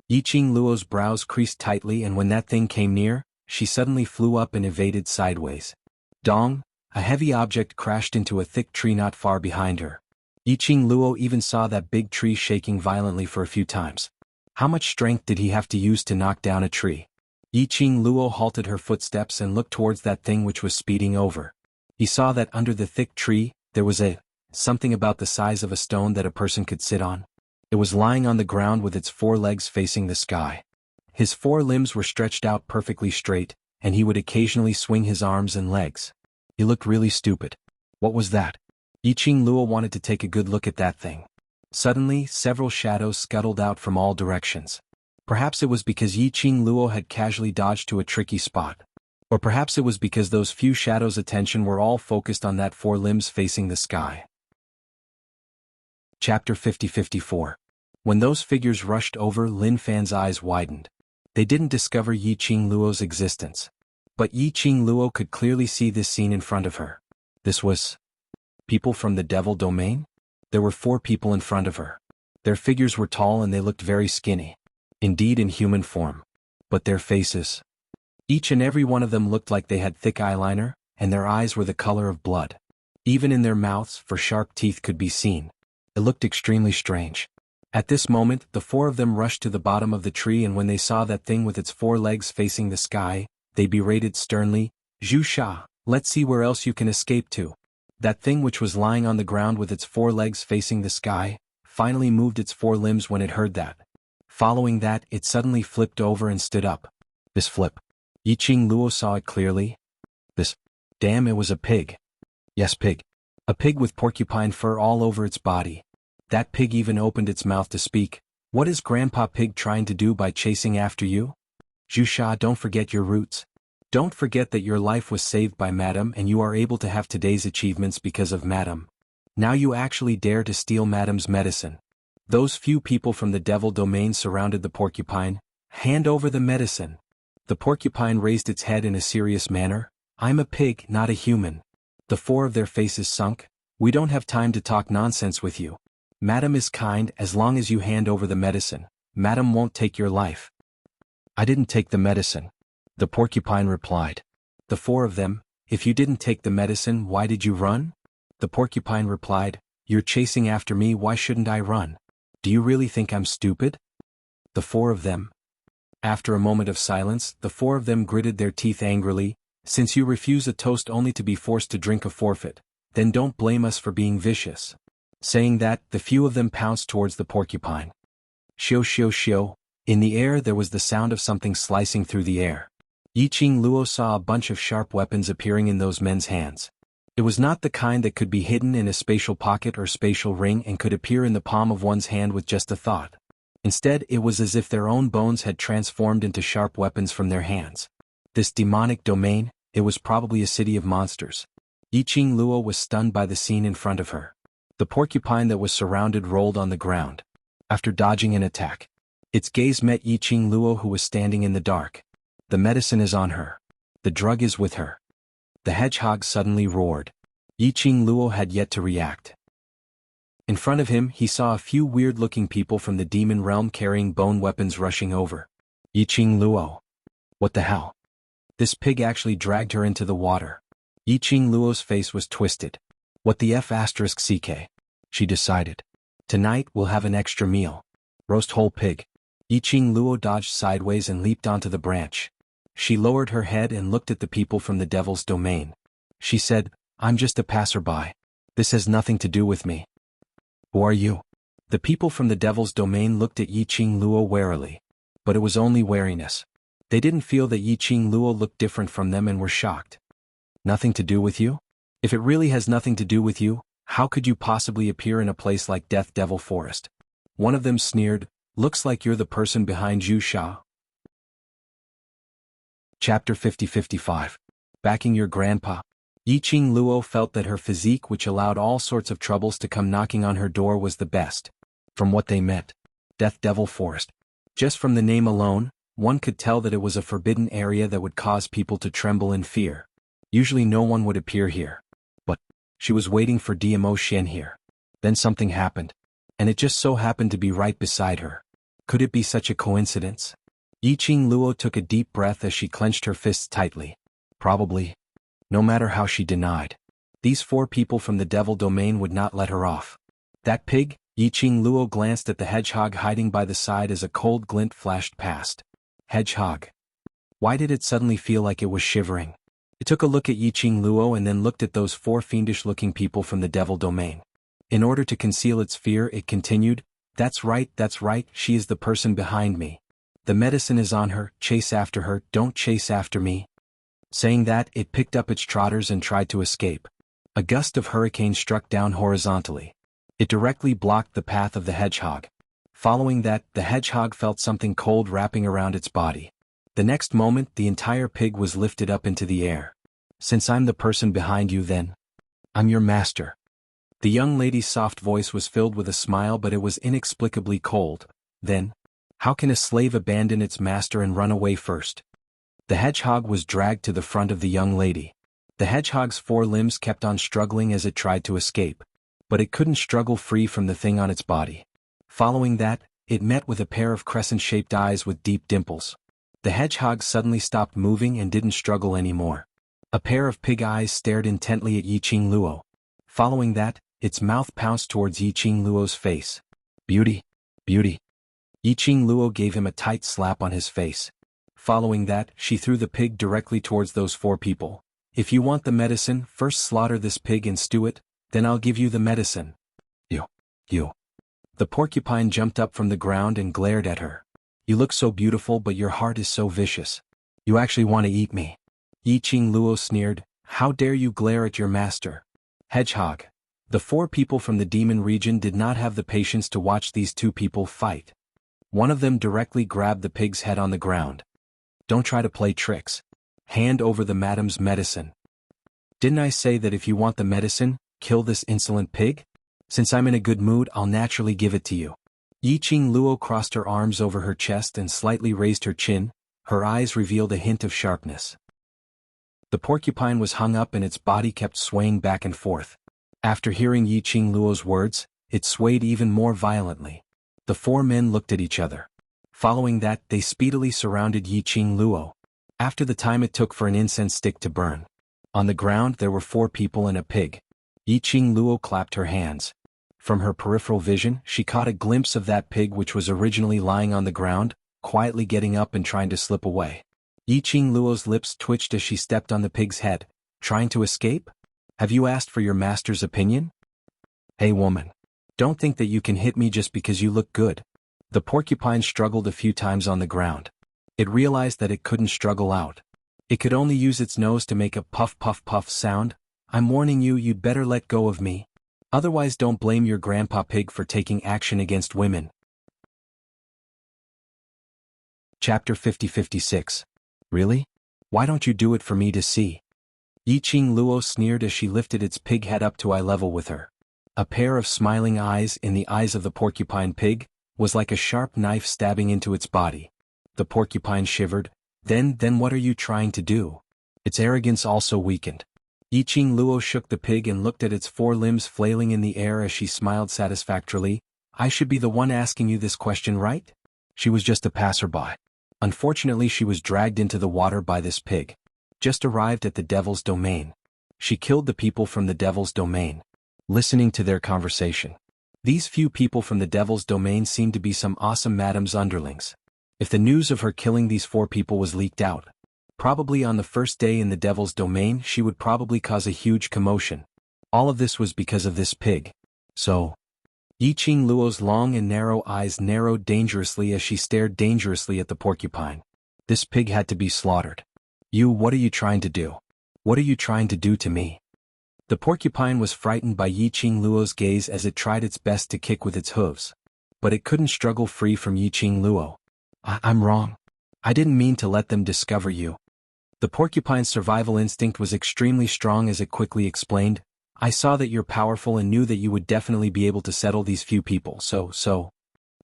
Speaker 1: Yi Qing Luo's brows creased tightly, and when that thing came near, she suddenly flew up and evaded sideways. Dong! A heavy object crashed into a thick tree not far behind her. Yi Qing Luo even saw that big tree shaking violently for a few times. How much strength did he have to use to knock down a tree? Yi Qing Luo halted her footsteps and looked towards that thing which was speeding over. He saw that under the thick tree, there was something about the size of a stone that a person could sit on. It was lying on the ground with its 4 legs facing the sky. His 4 limbs were stretched out perfectly straight, and he would occasionally swing his arms and legs. He looked really stupid. What was that? Yi Qing Luo wanted to take a good look at that thing. Suddenly, several shadows scuttled out from all directions. Perhaps it was because Yi Qing Luo had casually dodged to a tricky spot. Or perhaps it was because those few shadows' attention were all focused on that 4 limbs facing the sky. Chapter 50-54. When those figures rushed over, Lin Fan's eyes widened. They didn't discover Yi Qing Luo's existence. But Yi Qing Luo could clearly see this scene in front of her. This was people from the devil domain? There were 4 people in front of her. Their figures were tall and they looked very skinny. Indeed, in human form. But their faces. Each and every one of them looked like they had thick eyeliner, and their eyes were the color of blood. Even in their mouths, for sharp teeth could be seen. It looked extremely strange. At this moment, the 4 of them rushed to the bottom of the tree, and when they saw that thing with its 4 legs facing the sky, they berated sternly, "Zhu Sha, let's see where else you can escape to." That thing which was lying on the ground with its 4 legs facing the sky, finally moved its 4 limbs when it heard that. Following that, it suddenly flipped over and stood up. This flip. Yi Qing Luo saw it clearly. Damn, it was a pig. Yes, pig. A pig with porcupine fur all over its body. That pig even opened its mouth to speak. What is Grandpa Pig trying to do by chasing after you? Zhu Sha, don't forget your roots. Don't forget that your life was saved by Madam and you are able to have today's achievements because of Madam. Now you actually dare to steal Madam's medicine. Those few people from the devil domain surrounded the porcupine. Hand over the medicine. The porcupine raised its head in a serious manner. I'm a pig, not a human. The 4 of their faces sunk. We don't have time to talk nonsense with you. Madam is kind. As long as you hand over the medicine, Madam won't take your life. I didn't take the medicine. The porcupine replied. The 4 of them, if you didn't take the medicine, why did you run? The porcupine replied, you're chasing after me, why shouldn't I run? Do you really think I'm stupid? The 4 of them. After a moment of silence, the 4 of them gritted their teeth angrily. Since you refuse a toast only to be forced to drink a forfeit, then don't blame us for being vicious. Saying that, the few of them pounced towards the porcupine. Shio shio shio. In the air there was the sound of something slicing through the air. Yi Qing Luo saw a bunch of sharp weapons appearing in those men's hands. It was not the kind that could be hidden in a spatial pocket or spatial ring and could appear in the palm of one's hand with just a thought. Instead, it was as if their own bones had transformed into sharp weapons from their hands. This demonic domain, it was probably a city of monsters. Yi Qing Luo was stunned by the scene in front of her. The porcupine that was surrounded rolled on the ground. After dodging an attack, its gaze met Yi Qing Luo, who was standing in the dark. The medicine is on her. The drug is with her. The hedgehog suddenly roared. Luo had yet to react. In front of him, he saw a few weird-looking people from the demon realm carrying bone weapons rushing over. Luo. What the hell? This pig actually dragged her into the water. Luo's face was twisted. What the F*** CK? She decided. Tonight we'll have an extra meal. Roast whole pig. Luo dodged sideways and leaped onto the branch. She lowered her head and looked at the people from the devil's domain. She said, I'm just a passerby. This has nothing to do with me. Who are you? The people from the devil's domain looked at Luo warily. But it was only wariness. They didn't feel that Luo looked different from them and were shocked. Nothing to do with you? If it really has nothing to do with you, how could you possibly appear in a place like Death Devil Forest? One of them sneered, looks like you're the person behind Xia. Chapter 50-55. Backing your grandpa. Luo felt that her physique, which allowed all sorts of troubles to come knocking on her door, was the best. From what they met. Death Devil Forest. Just from the name alone, one could tell that it was a forbidden area that would cause people to tremble in fear. Usually no one would appear here. But she was waiting for DMO Shen here. Then something happened. And it just so happened to be right beside her. Could it be such a coincidence? Luo took a deep breath as she clenched her fists tightly. Probably. No matter how she denied. These 4 people from the devil domain would not let her off. That pig? Luo glanced at the hedgehog hiding by the side as a cold glint flashed past. Hedgehog. Why did it suddenly feel like it was shivering? It took a look at Luo and then looked at those 4 fiendish-looking people from the devil domain. In order to conceal its fear, it continued, that's right, she is the person behind me. The medicine is on her, chase after her, don't chase after me. Saying that, it picked up its trotters and tried to escape. A gust of hurricane struck down horizontally. It directly blocked the path of the hedgehog. Following that, the hedgehog felt something cold wrapping around its body. The next moment, the entire pig was lifted up into the air. Since I'm the person behind you then, I'm your master. The young lady's soft voice was filled with a smile, but it was inexplicably cold. Then, how can a slave abandon its master and run away first? The hedgehog was dragged to the front of the young lady. The hedgehog's 4 limbs kept on struggling as it tried to escape. But it couldn't struggle free from the thing on its body. Following that, it met with a pair of crescent-shaped eyes with deep dimples. The hedgehog suddenly stopped moving and didn't struggle anymore. A pair of pig eyes stared intently at Luo. Following that, its mouth pounced towards Luo's face. Beauty. Beauty. Luo gave him a tight slap on his face. Following that, she threw the pig directly towards those 4 people. If you want the medicine, first slaughter this pig and stew it, then I'll give you the medicine. You. The porcupine jumped up from the ground and glared at her. You look so beautiful, but your heart is so vicious. You actually want to eat me. Luo sneered, how dare you glare at your master? Hedgehog. The 4 people from the demon region did not have the patience to watch these 2 people fight. One of them directly grabbed the pig's head on the ground. Don't try to play tricks. Hand over the madam's medicine. Didn't I say that if you want the medicine, kill this insolent pig? Since I'm in a good mood, I'll naturally give it to you. Luo crossed her arms over her chest and slightly raised her chin. Her eyes revealed a hint of sharpness. The porcupine was hung up and its body kept swaying back and forth. After hearing Luo's words, it swayed even more violently. The 4 men looked at each other. Following that, they speedily surrounded Luo. After the time it took for an incense stick to burn. On the ground there were 4 people and a pig. Luo clapped her hands. From her peripheral vision, she caught a glimpse of that pig which was originally lying on the ground, quietly getting up and trying to slip away. Luo's lips twitched as she stepped on the pig's head. Trying to escape? Have you asked for your master's opinion? Hey woman. Don't think that you can hit me just because you look good. The porcupine struggled a few times on the ground. It realized that it couldn't struggle out. It could only use its nose to make a puff puff puff sound. I'm warning you, you'd better let go of me. Otherwise don't blame your grandpa pig for taking action against women. Chapter 50-56. Really? Why don't you do it for me to see? Luo sneered as she lifted its pig head up to eye level with her. A pair of smiling eyes in the eyes of the porcupine pig was like a sharp knife stabbing into its body. The porcupine shivered. Then what are you trying to do? Its arrogance also weakened. Yiqing Luo shook the pig and looked at its four limbs flailing in the air as she smiled satisfactorily. I should be the one asking you this question, right? She was just a passerby. Unfortunately, she was dragged into the water by this pig. Just arrived at the devil's domain. She killed the people from the devil's domain. Listening to their conversation. These few people from the devil's domain seemed to be some awesome madam's underlings. If the news of her killing these four people was leaked out, probably on the first day in the devil's domain, she would probably cause a huge commotion. All of this was because of this pig. So, Yiqing Luo's long and narrow eyes narrowed dangerously as she stared dangerously at the porcupine. This pig had to be slaughtered. What are you trying to do? What are you trying to do to me? The porcupine was frightened by Yiqing Luo's gaze as it tried its best to kick with its hooves. But it couldn't struggle free from Yiqing Luo. I'm wrong. I didn't mean to let them discover you. The porcupine's survival instinct was extremely strong as it quickly explained. I saw that you're powerful and knew that you would definitely be able to settle these few people, so,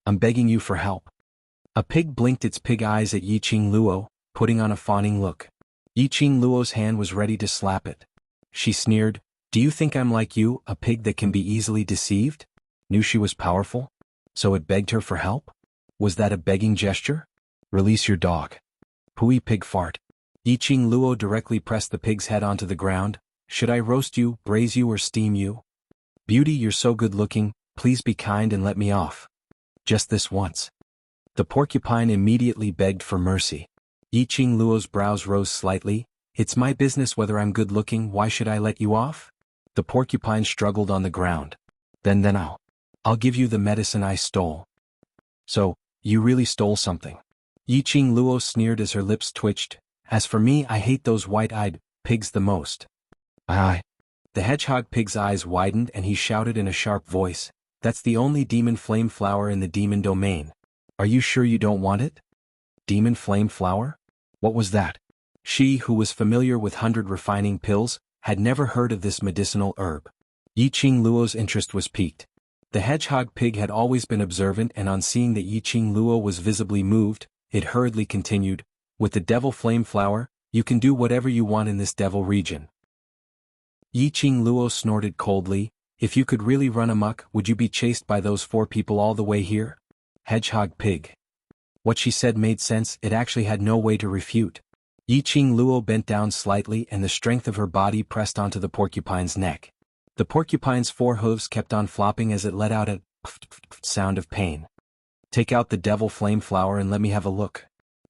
Speaker 1: I'm begging you for help. A pig blinked its pig eyes at Yiqing Luo, putting on a fawning look. Yiqing Luo's hand was ready to slap it. She sneered, do you think I'm like you, a pig that can be easily deceived? Knew she was powerful? So it begged her for help? Was that a begging gesture? Release your dog. Pooey pig fart. Yiqing Luo directly pressed the pig's head onto the ground. Should I roast you, braise you, or steam you? Beauty, you're so good looking, please be kind and let me off. Just this once. The porcupine immediately begged for mercy. Yiqing Luo's brows rose slightly. It's my business whether I'm good looking, why should I let you off? The porcupine struggled on the ground. Then I'll give you the medicine I stole. So, you really stole something. Yiqing Luo sneered as her lips twitched. As for me, I hate those white-eyed pigs the most. The hedgehog pig's eyes widened and he shouted in a sharp voice, that's the only demon flame flower in the demon domain. Are you sure you don't want it? Demon flame flower? What was that? She, who was familiar with 100 refining pills, had never heard of this medicinal herb. Yiqing Luo's interest was piqued. The hedgehog pig had always been observant, and on seeing that Yiqing Luo was visibly moved, it hurriedly continued, with the devil flame flower, you can do whatever you want in this devil region. Yiqing Luo snorted coldly, if you could really run amok, would you be chased by those four people all the way here? Hedgehog pig. What she said made sense, it actually had no way to refute. Yiqing Luo bent down slightly and the strength of her body pressed onto the porcupine's neck. The porcupine's four hooves kept on flopping as it let out a sound of pain. Take out the devil flame flower and let me have a look.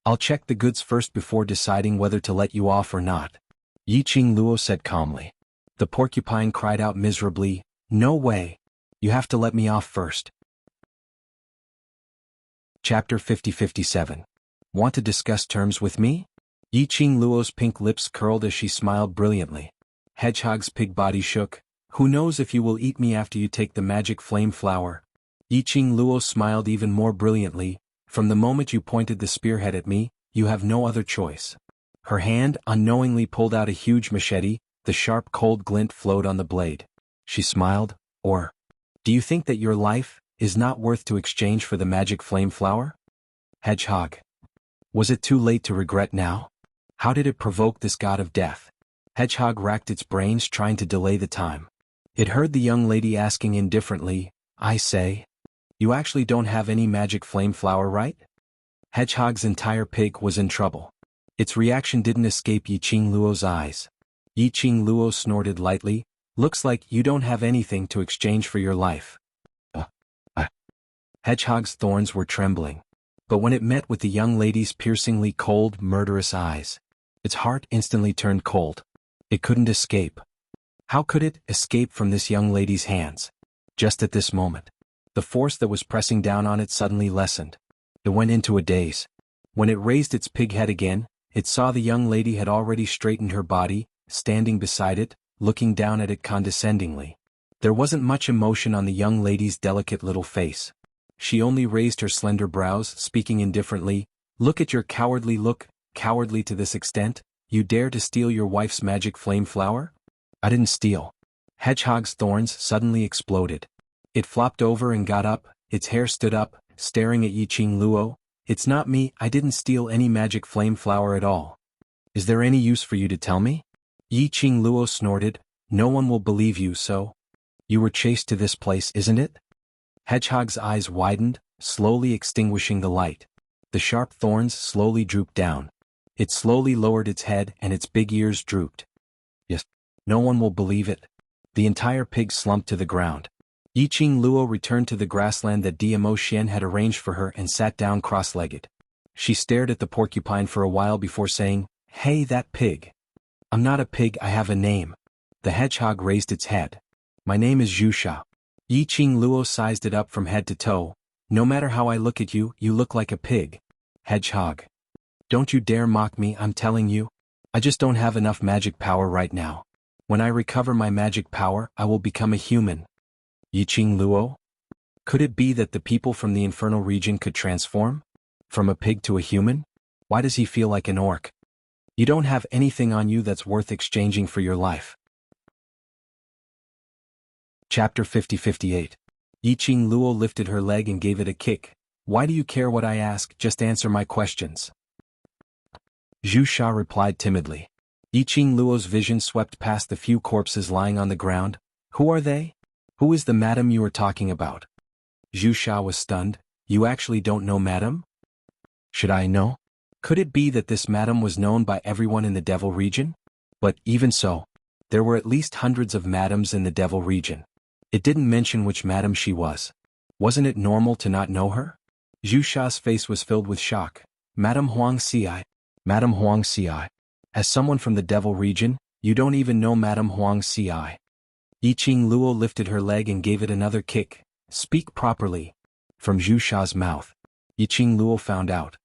Speaker 1: I'll check the goods first before deciding whether to let you off or not. Yiqing Luo said calmly. The porcupine cried out miserably, no way. You have to let me off first. Chapter 50-57. Want to discuss terms with me? Yiqing Luo's pink lips curled as she smiled brilliantly. Hedgehog's pig body shook. Who knows if you will eat me after you take the magic flame flower? Yiqing Luo smiled even more brilliantly. From the moment you pointed the spearhead at me, you have no other choice. Her hand unknowingly pulled out a huge machete. The sharp cold glint flowed on the blade. She smiled, or, do you think that your life is not worth to exchange for the magic flame flower? Hedgehog. Was it too late to regret now? How did it provoke this god of death? Hedgehog racked its brains trying to delay the time. It heard the young lady asking indifferently, I say, you actually don't have any magic flame flower, right? Hedgehog's entire pig was in trouble. Its reaction didn't escape Yiqing Luo's eyes. Yiqing Luo snorted lightly, looks like you don't have anything to exchange for your life. Hedgehog's thorns were trembling. But when it met with the young lady's piercingly cold, murderous eyes, its heart instantly turned cold. It couldn't escape. How could it escape from this young lady's hands? Just at this moment, the force that was pressing down on it suddenly lessened. It went into a daze. When it raised its pig head again, it saw the young lady had already straightened her body, standing beside it, looking down at it condescendingly. There wasn't much emotion on the young lady's delicate little face. She only raised her slender brows, speaking indifferently, look at your cowardly look, cowardly to this extent, you dare to steal your wife's magic flame flower? I didn't steal. Hedgehog's thorns suddenly exploded. It flopped over and got up, its hair stood up, staring at Yiqing Luo. It's not me, I didn't steal any magic flame flower at all. Is there any use for you to tell me? Yi Qing Luo snorted, "No one will believe you, so? You were chased to this place, isn't it?" Hedgehog's eyes widened, slowly extinguishing the light. The sharp thorns slowly drooped down. It slowly lowered its head and its big ears drooped. "Yes. No one will believe it." The entire pig slumped to the ground. Yi Qing Luo returned to the grassland that Dmo Xian had arranged for her and sat down cross-legged. She stared at the porcupine for a while before saying, "Hey, that pig. I'm not a pig, I have a name." The hedgehog raised its head. "My name is Xuxia." Yi Qing Luo sized it up from head to toe. "No matter how I look at you, you look like a pig." "Hedgehog. Don't you dare mock me, I'm telling you. I just don't have enough magic power right now. When I recover my magic power, I will become a human." Yi Qing Luo? Could it be that the people from the infernal region could transform? From a pig to a human? Why does he feel like an orc? You don't have anything on you that's worth exchanging for your life. Chapter 50-58. Yi Qing Luo lifted her leg and gave it a kick. "Why do you care what I ask, just answer my questions." Xuxia replied timidly. Yi Qing Luo's vision swept past the few corpses lying on the ground. "Who are they? Who is the madam you are talking about?" Xuxia was stunned. "You actually don't know madam? Should I know? Could it be that this madam was known by everyone in the Devil region? But even so, there were at least hundreds of madams in the Devil region. It didn't mention which madam she was. Wasn't it normal to not know her?" Xuxia's face was filled with shock. "Madam Huang Xi. Madam Huang Xi. As someone from the Devil region, you don't even know Madam Huang Xi." Yi Qing Luo lifted her leg and gave it another kick. "Speak properly." From Xuxia's mouth. Yi Qing Luo found out.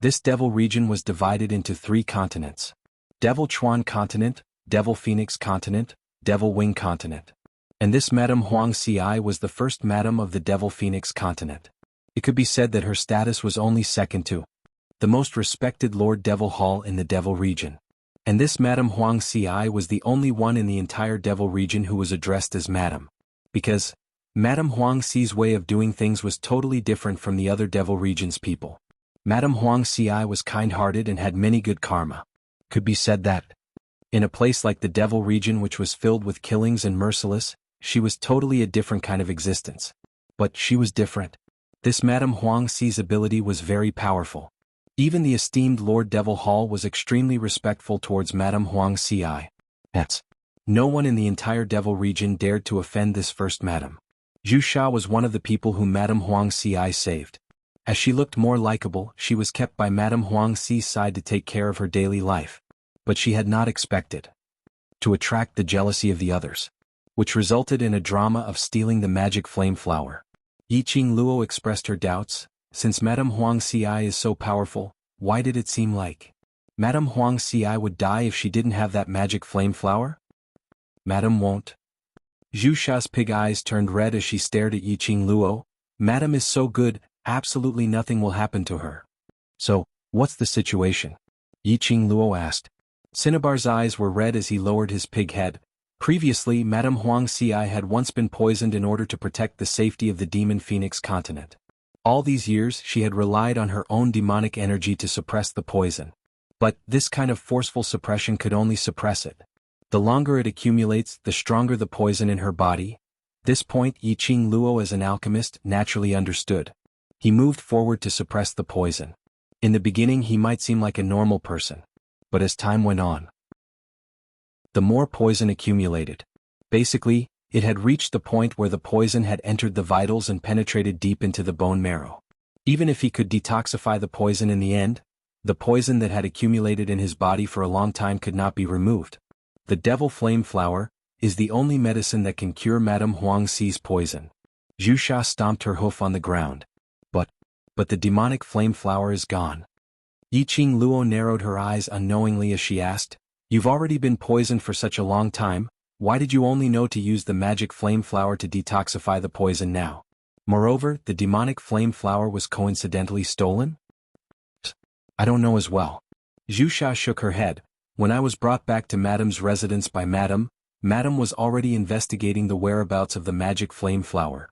Speaker 1: This Devil region was divided into 3 continents. Devil Chuan continent, Devil Phoenix continent, Devil Wing continent. And this Madam Huang Xi was the first madam of the Devil Phoenix continent. It could be said that her status was only second to the most respected Lord Devil Hall in the Devil region. And this Madam Huang Xi was the only one in the entire Devil region who was addressed as Madam. Because Madam Huang Xi's way of doing things was totally different from the other Devil region's people. Madam Huang Xi was kind-hearted and had many good karma. Could be said that, in a place like the Devil region which was filled with killings and merciless, she was totally a different kind of existence. But she was different. This Madam Huang Xi's ability was very powerful. Even the esteemed Lord Devil Hall was extremely respectful towards Madam Huang Xi. That's no one in the entire Devil region dared to offend this first madam. Xuxia was one of the people whom Madam Huang Xi saved. As she looked more likable, she was kept by Madam Huang Xi's side to take care of her daily life. But she had not expected to attract the jealousy of the others, which resulted in a drama of stealing the magic flame flower. Yi Qing Luo expressed her doubts. Since Madam Huang Xi is so powerful, why did it seem like Madam Huang Xi would die if she didn't have that magic flame flower? Madam won't. Xuxia's pig eyes turned red as she stared at Yi Qing Luo. Madam is so good, absolutely nothing will happen to her. So, what's the situation? Yi Qing Luo asked. Cinnabar's eyes were red as he lowered his pig head. Previously, Madam Huang Xi had once been poisoned in order to protect the safety of the Demon Phoenix continent. All these years she had relied on her own demonic energy to suppress the poison. But this kind of forceful suppression could only suppress it. The longer it accumulates, the stronger the poison in her body. This point Yi Qing Luo as an alchemist naturally understood. He moved forward to suppress the poison. In the beginning he might seem like a normal person. But as time went on, the more poison accumulated. Basically, it had reached the point where the poison had entered the vitals and penetrated deep into the bone marrow. Even if he could detoxify the poison in the end, the poison that had accumulated in his body for a long time could not be removed. The Devil Flame Flower is the only medicine that can cure Madam Huang Xi's poison. Xuxia stomped her hoof on the ground. But the demonic flame flower is gone. Yi Qing Luo narrowed her eyes unknowingly as she asked, "You've already been poisoned for such a long time, why did you only know to use the magic flame flower to detoxify the poison now? Moreover, the demonic flame flower was coincidentally stolen?" "I don't know as well." Xuxia shook her head. "When I was brought back to Madam's residence by Madam was already investigating the whereabouts of the magic flame flower."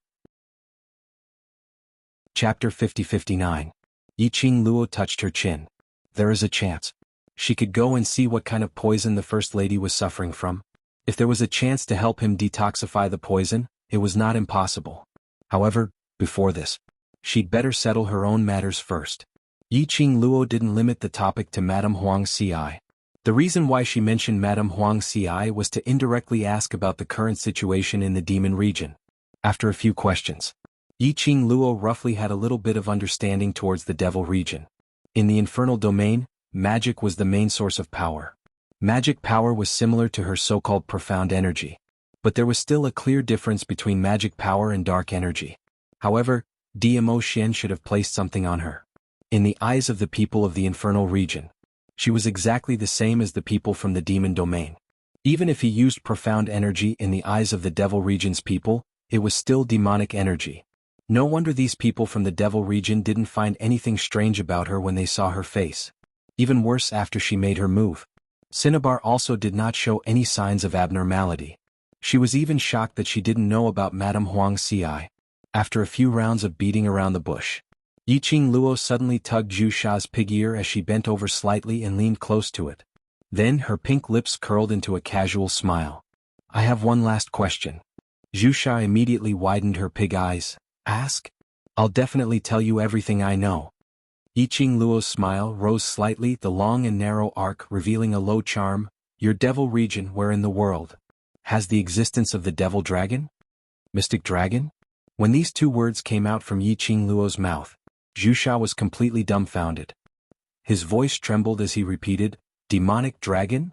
Speaker 1: Chapter 50-59. Yi Qing Luo touched her chin. "There is a chance." She could go and see what kind of poison the First Lady was suffering from. If there was a chance to help him detoxify the poison, it was not impossible. However, before this, she'd better settle her own matters first. Yiqing Luo didn't limit the topic to Madame Huang Ci. The reason why she mentioned Madame Huang Ci was to indirectly ask about the current situation in the demon region. After a few questions, Yiqing Luo roughly had a little bit of understanding towards the devil region. In the infernal domain, magic was the main source of power. Magic power was similar to her so-called profound energy. But there was still a clear difference between magic power and dark energy. However, Dmo Xian should have placed something on her. In the eyes of the people of the infernal region, she was exactly the same as the people from the demon domain. Even if he used profound energy in the eyes of the devil region's people, it was still demonic energy. No wonder these people from the devil region didn't find anything strange about her when they saw her face. Even worse after she made her move. Cinnabar also did not show any signs of abnormality. She was even shocked that she didn't know about Madame Huang Ci. After a few rounds of beating around the bush, Yiqing Luo suddenly tugged Zhu Sha's pig ear as she bent over slightly and leaned close to it. Then her pink lips curled into a casual smile. I have one last question. Zhu Sha immediately widened her pig eyes. Ask? I'll definitely tell you everything I know. Yiqing Luo's smile rose slightly, the long and narrow arc revealing a low charm. Your devil region, where in the world has the existence of the devil dragon? Mystic dragon? When these two words came out from Yiqing Luo's mouth, Zhu Sha was completely dumbfounded. His voice trembled as he repeated, demonic dragon?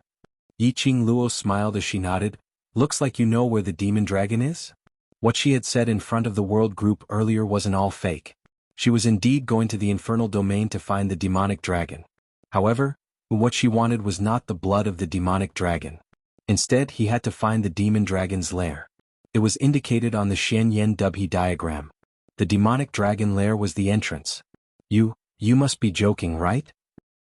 Speaker 1: Yiqing Luo smiled as she nodded. Looks like you know where the demon dragon is? What she had said in front of the world group earlier wasn't all fake. She was indeed going to the infernal domain to find the demonic dragon. However, what she wanted was not the blood of the demonic dragon. Instead, he had to find the demon dragon's lair. It was indicated on the Xianyan Dubhe diagram. The demonic dragon lair was the entrance. You must be joking, right?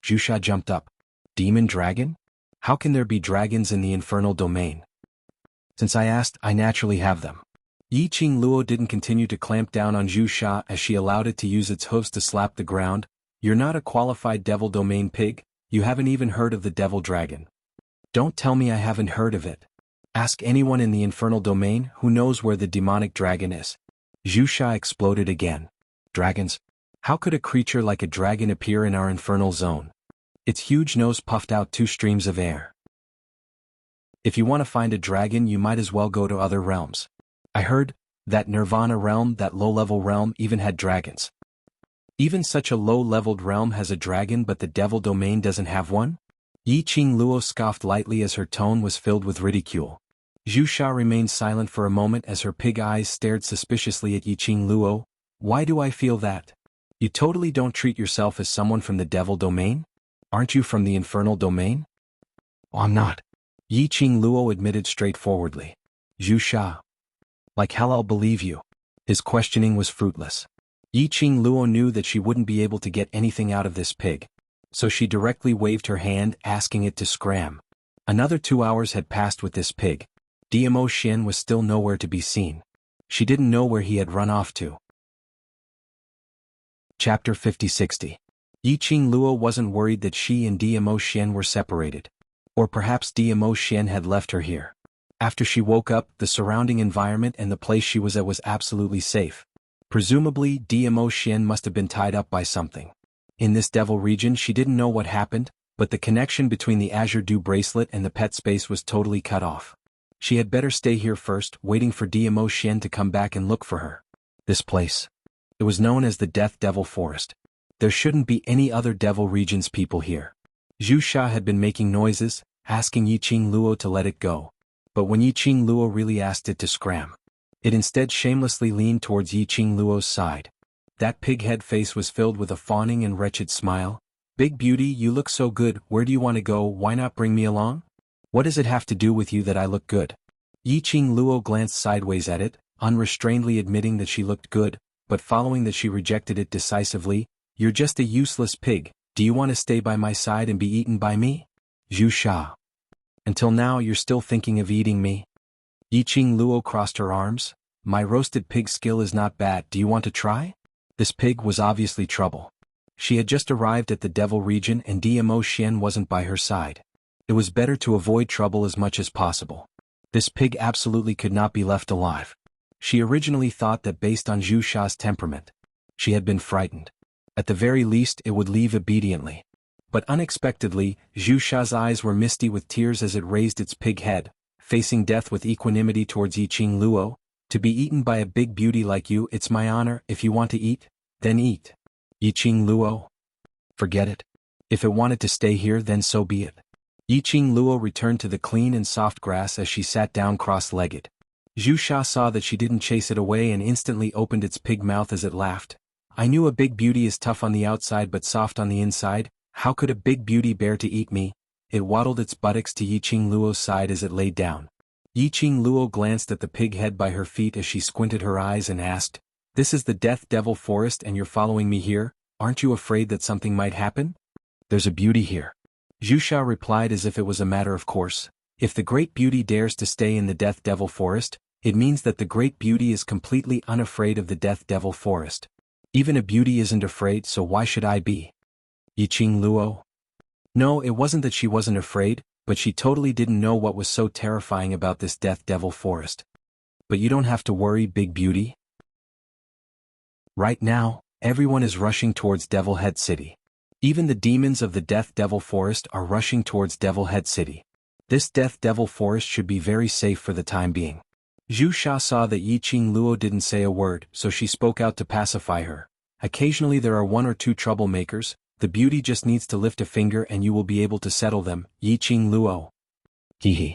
Speaker 1: Zhu Sha jumped up. Demon dragon? How can there be dragons in the infernal domain? Since I asked, I naturally have them. Yiqing Luo didn't continue to clamp down on Zhu Sha as she allowed it to use its hooves to slap the ground. You're not a qualified devil domain pig, you haven't even heard of the devil dragon. Don't tell me I haven't heard of it. Ask anyone in the infernal domain who knows where the demonic dragon is. Zhu Sha exploded again. Dragons? How could a creature like a dragon appear in our infernal zone? Its huge nose puffed out two streams of air. If you want to find a dragon, you might as well go to other realms. I heard that Nirvana realm, that low-level realm, even had dragons. Even such a low-leveled realm has a dragon, but the devil domain doesn't have one? Yiqing Luo scoffed lightly as her tone was filled with ridicule. Zhu Sha remained silent for a moment as her pig eyes stared suspiciously at Yiqing Luo. Why do I feel that? You totally don't treat yourself as someone from the devil domain? Aren't you from the infernal domain? Oh, I'm not. Yiqing Luo admitted straightforwardly. Zhu Sha. Like hell I'll believe you. His questioning was fruitless. Yiqing Luo knew that she wouldn't be able to get anything out of this pig. So she directly waved her hand, asking it to scram. Another 2 hours had passed with this pig. Dmo Xian was still nowhere to be seen. She didn't know where he had run off to. Chapter 50-60. Yiqing Luo wasn't worried that she and Dmo Xian were separated. Or perhaps Dmo Xian had left her here. After she woke up, the surrounding environment and the place she was at was absolutely safe. Presumably, Dmo Xian must have been tied up by something. In this devil region, she didn't know what happened, but the connection between the Azure Dew bracelet and the pet space was totally cut off. She had better stay here first, waiting for Dmo Xian to come back and look for her. This place. It was known as the Death Devil Forest. There shouldn't be any other devil region's people here. Zhu Sha had been making noises, asking Yiqing Luo to let it go. But when Yiqing Luo really asked it to scram, it instead shamelessly leaned towards Yiqing Luo's side. That pig-head face was filled with a fawning and wretched smile. Big beauty, you look so good, where do you want to go, why not bring me along? What does it have to do with you that I look good? Yiqing Luo glanced sideways at it, unrestrainedly admitting that she looked good, but following that she rejected it decisively. You're just a useless pig, do you want to stay by my side and be eaten by me? Zhu Sha. Until now you're still thinking of eating me? Yiqing Luo crossed her arms. My roasted pig skill is not bad, do you want to try? This pig was obviously trouble. She had just arrived at the devil region and Dmo Xian wasn't by her side. It was better to avoid trouble as much as possible. This pig absolutely could not be left alive. She originally thought that based on Zhu Sha's temperament, she had been frightened. At the very least it would leave obediently. But unexpectedly, Zhu Sha's eyes were misty with tears as it raised its pig head, facing death with equanimity towards Yiqing Luo. To be eaten by a big beauty like you, it's my honor. If you want to eat, then eat. Yiqing Luo? Forget it. If it wanted to stay here, then so be it. Yiqing Luo returned to the clean and soft grass as she sat down cross-legged. Zhu Sha saw that she didn't chase it away and instantly opened its pig mouth as it laughed. I knew a big beauty is tough on the outside but soft on the inside. How could a big beauty bear to eat me? It waddled its buttocks to Yiqing Luo's side as it laid down. Yiqing Luo glanced at the pig head by her feet as she squinted her eyes and asked, "This is the Death Devil Forest and you're following me here? Aren't you afraid that something might happen?" "There's a beauty here," Zhu Sha replied as if it was a matter of course. If the Great Beauty dares to stay in the Death Devil Forest, it means that the Great Beauty is completely unafraid of the Death Devil Forest. Even a beauty isn't afraid, so why should I be? Yiqing Luo? No, it wasn't that she wasn't afraid, but she totally didn't know what was so terrifying about this Death Devil Forest. But you don't have to worry, Big Beauty. Right now, everyone is rushing towards Devil Head City. Even the demons of the Death Devil Forest are rushing towards Devil Head City. This Death Devil Forest should be very safe for the time being. Zhu Sha saw that Yiqing Luo didn't say a word, so she spoke out to pacify her. Occasionally there are one or two troublemakers. The beauty just needs to lift a finger and you will be able to settle them, Yiqing Luo. Hehe.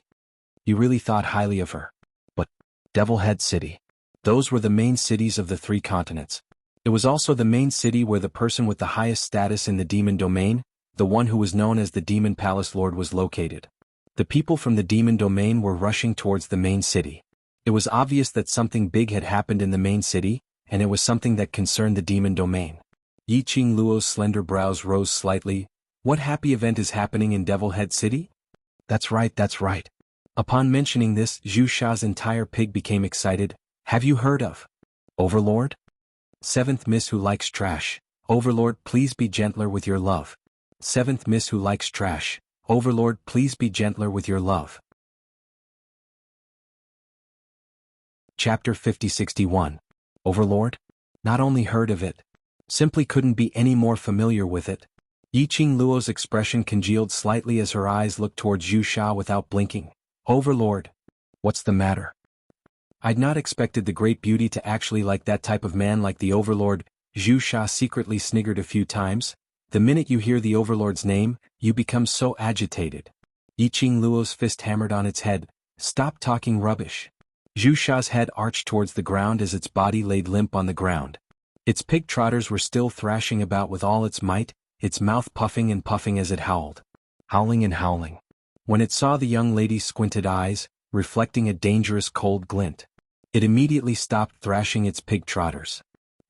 Speaker 1: You really thought highly of her. But Devil Head City. Those were the main cities of the 3 continents. It was also the main city where the person with the highest status in the demon domain, the one who was known as the Demon Palace Lord, was located. The people from the demon domain were rushing towards the main city. It was obvious that something big had happened in the main city, and it was something that concerned the demon domain. Yiqing Luo's slender brows rose slightly. What happy event is happening in Devil Head City? That's right, that's right. Upon mentioning this, Zhu Sha's entire pig became excited. Have you heard of Overlord? 7th Miss Who Likes Trash. Overlord, please be gentler with your love. 7th Miss Who Likes Trash. Overlord, please be gentler with your love. Chapter 5061. Overlord? Not only heard of it, simply couldn't be any more familiar with it. Yiqing Luo's expression congealed slightly as her eyes looked towards Zhu Sha without blinking. Overlord? What's the matter? I'd not expected the Great Beauty to actually like that type of man like the Overlord. Zhu Sha secretly sniggered a few times. The minute you hear the Overlord's name, you become so agitated. Yiqing Luo's fist hammered on its head. Stop talking rubbish. Zhu Sha's head arched towards the ground as its body laid limp on the ground. Its pig trotters were still thrashing about with all its might, its mouth puffing and puffing as it howled. Howling and howling. When it saw the young lady's squinted eyes, reflecting a dangerous cold glint, it immediately stopped thrashing its pig trotters.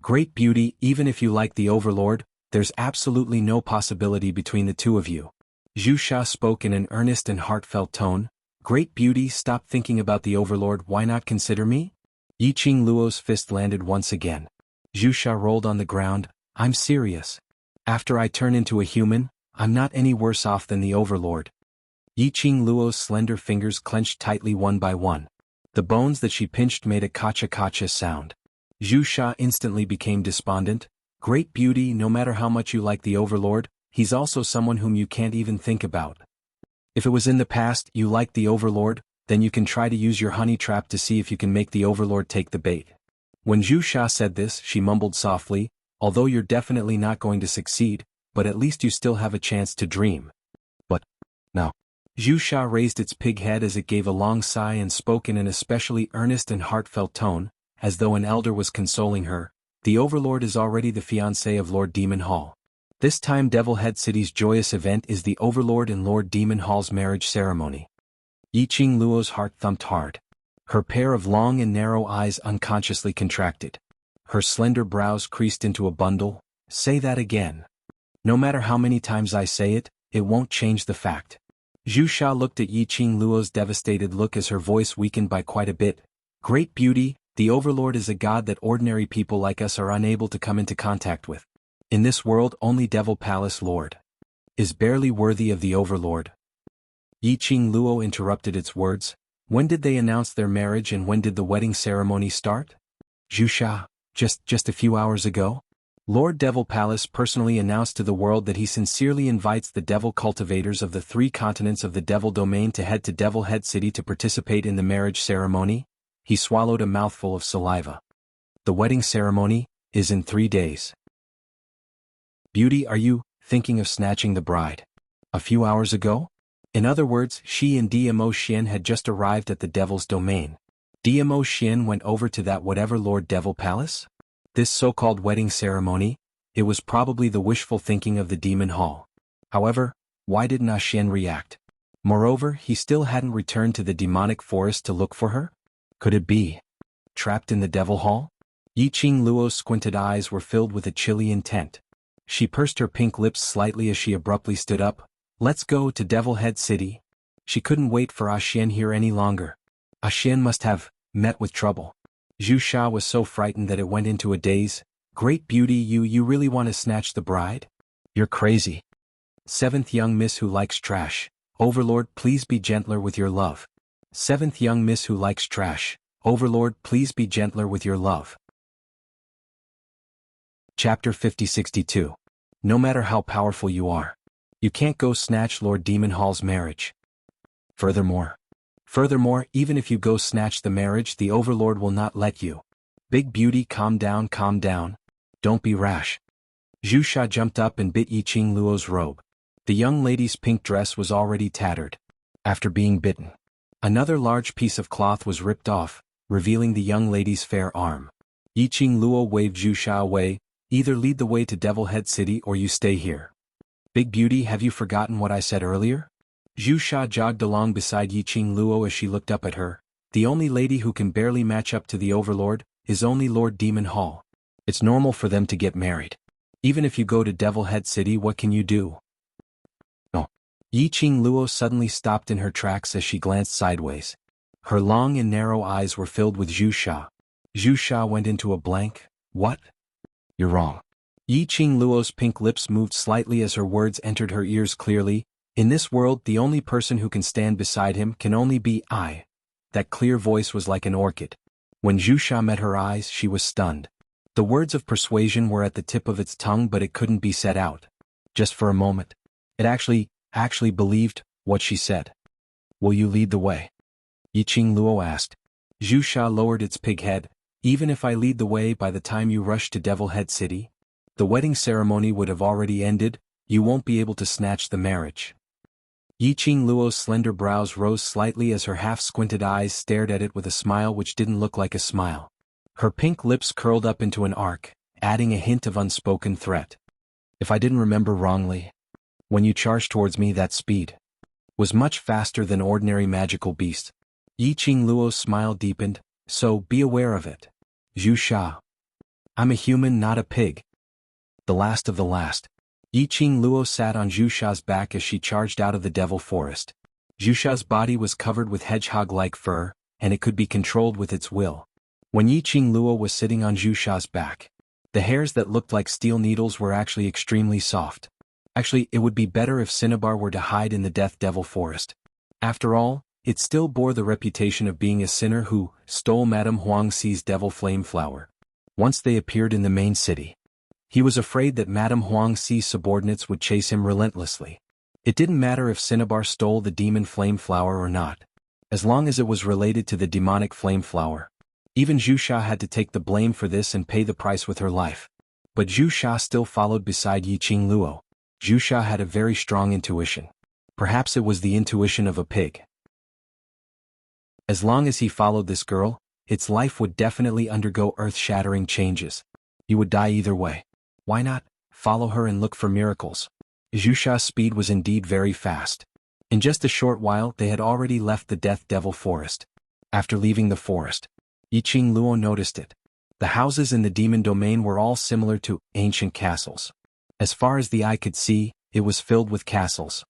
Speaker 1: Great Beauty, even if you like the Overlord, there's absolutely no possibility between the two of you. Zhu Sha spoke in an earnest and heartfelt tone. Great Beauty, stop thinking about the Overlord, why not consider me? Yiqing Luo's fist landed once again. Zhu Sha rolled on the ground. I'm serious. After I turn into a human, I'm not any worse off than the Overlord. Yiqing Luo's slender fingers clenched tightly one by one. The bones that she pinched made a kacha-kacha sound. Zhu Sha instantly became despondent. Great Beauty, no matter how much you like the Overlord, he's also someone whom you can't even think about. If it was in the past you liked the Overlord, then you can try to use your honey trap to see if you can make the Overlord take the bait. When Zhu Sha said this, she mumbled softly, although you're definitely not going to succeed, but at least you still have a chance to dream. But, no. Zhu Sha raised its pig head as it gave a long sigh and spoke in an especially earnest and heartfelt tone, as though an elder was consoling her. The Overlord is already the fiancé of Lord Demon Hall. This time Devil Head City's joyous event is the Overlord and Lord Demon Hall's marriage ceremony. Yiqing Luo's heart thumped hard. Her pair of long and narrow eyes unconsciously contracted. Her slender brows creased into a bundle. Say that again. No matter how many times I say it, it won't change the fact. Zhu Sha looked at Yiqing Luo's devastated look as her voice weakened by quite a bit. Great Beauty, the Overlord is a god that ordinary people like us are unable to come into contact with. In this world only Devil Palace Lord is barely worthy of the Overlord. Yi Qing Luo interrupted its words. When did they announce their marriage and when did the wedding ceremony start? Zhu, just a few hours ago? Lord Devil Palace personally announced to the world that he sincerely invites the devil cultivators of the 3 continents of the devil domain to head to Devil Head City to participate in the marriage ceremony. He swallowed a mouthful of saliva. The wedding ceremony is in 3 days. Beauty, are you thinking of snatching the bride? A few hours ago? In other words, she and DMO Xian had just arrived at the devil's domain. DMO Xian went over to that whatever Lord Devil Palace? This so-called wedding ceremony, it was probably the wishful thinking of the demon hall. However, why didn't Xian react? Moreover, he still hadn't returned to the demonic forest to look for her? Could it be trapped in the devil hall? Yi Qing Luo's squinted eyes were filled with a chilly intent. She pursed her pink lips slightly as she abruptly stood up. Let's go to Devil Head City. She couldn't wait for Xian here any longer. Xian must have met with trouble. Zhu was so frightened that it went into a daze. Great beauty, you really want to snatch the bride? You're crazy. 7th young miss who likes trash. Overlord, please be gentler with your love. 7th young miss who likes trash. Overlord, please be gentler with your love. Chapter 5062. No matter how powerful you are, you can't go snatch Lord Demon Hall's marriage. Furthermore, even if you go snatch the marriage, the Overlord will not let you. Big beauty, calm down. Don't be rash. Zhu jumped up and bit Yi Qing Luo's robe. The young lady's pink dress was already tattered. After being bitten, another large piece of cloth was ripped off, revealing the young lady's fair arm. Yi Qing Luo waved Zhu away. Either lead the way to Devil Head City or you stay here. Big beauty, have you forgotten what I said earlier? Zhu jogged along beside Yi Qing Luo as she looked up at her. The only lady who can barely match up to the Overlord is only Lord Demon Hall. It's normal for them to get married. Even if you go to Devil Head City, what can you do? No. Yi Qing Luo suddenly stopped in her tracks as she glanced sideways. Her long and narrow eyes were filled with Zhu. Zhu went into a blank. What? You're wrong. Yi Qing Luo's pink lips moved slightly as her words entered her ears clearly. In this world, the only person who can stand beside him can only be I. That clear voice was like an orchid. When Zhu met her eyes, she was stunned. The words of persuasion were at the tip of its tongue, but it couldn't be said out. Just for a moment, it actually believed what she said. Will you lead the way? Yi Qing Luo asked. Zhu lowered its pig head. Even if I lead the way, by the time you rush to Devil Head City, the wedding ceremony would have already ended. You won't be able to snatch the marriage. Yi Qing Luo's slender brows rose slightly as her half-squinted eyes stared at it with a smile which didn't look like a smile. Her pink lips curled up into an arc, adding a hint of unspoken threat. If I didn't remember wrongly, when you charged towards me, that speed was much faster than ordinary magical beasts. Yi Qing Luo's smile deepened. So be aware of it. Zhu. I'm a human, not a pig. The last of the last. Yi Qing Luo sat on Zhu's back as she charged out of the devil forest. Zhu's body was covered with hedgehog-like fur, and it could be controlled with its will. When Yi Qing Luo was sitting on Zhu's back, the hairs that looked like steel needles were actually extremely soft. Actually, it would be better if Cinnabar were to hide in the Death Devil Forest. After all, it still bore the reputation of being a sinner who stole Madame Huangxi's devil flame flower. Once they appeared in the main city, he was afraid that Madame Huangxi's subordinates would chase him relentlessly. It didn't matter if Cinnabar stole the demon flame flower or not, as long as it was related to the demonic flame flower. Even Zhu had to take the blame for this and pay the price with her life. But Zhu still followed beside Yi Qing Luo. Zhu had a very strong intuition. Perhaps it was the intuition of a pig. As long as he followed this girl, its life would definitely undergo earth-shattering changes. He would die either way. Why not follow her and look for miracles? Zhu's speed was indeed very fast. In just a short while, they had already left the Death Devil Forest. After leaving the forest, Yi Qing Luo noticed it. The houses in the demon domain were all similar to ancient castles. As far as the eye could see, it was filled with castles.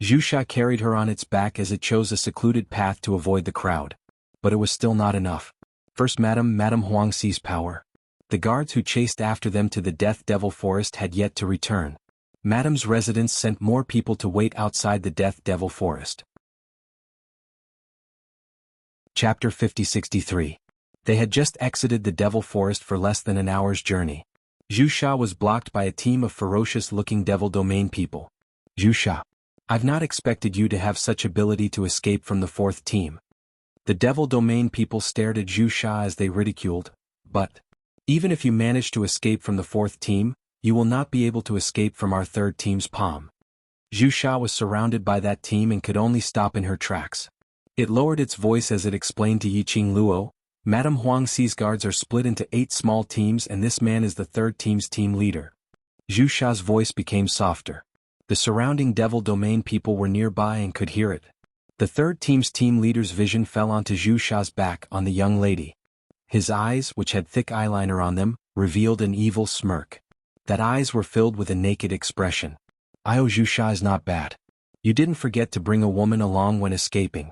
Speaker 1: Zhu carried her on its back as it chose a secluded path to avoid the crowd. But it was still not enough. First, Madame Huangxi's power. The guards who chased after them to the Death Devil Forest had yet to return. Madame's residence sent more people to wait outside the Death Devil Forest. Chapter 5063. They had just exited the Devil Forest for less than an hour's journey. Wuxia was blocked by a team of ferocious-looking Devil Domain people. Wuxia, I've not expected you to have such ability to escape from the fourth team. The Devil Domain people stared at Wuxia as they ridiculed, but even if you manage to escape from the fourth team, you will not be able to escape from our third team's palm. Wuxia was surrounded by that team and could only stop in her tracks. It lowered its voice as it explained to Yiqing Luo, Madame Huangxi's guards are split into 8 small teams and this man is the third team's team leader. Wuxia's voice became softer. The surrounding Devil Domain people were nearby and could hear it. The third team's team leader's vision fell onto Wuxia's back on the young lady. His eyes, which had thick eyeliner on them, revealed an evil smirk. That eyes were filled with a naked expression. Wuxia is not bad. You didn't forget to bring a woman along when escaping.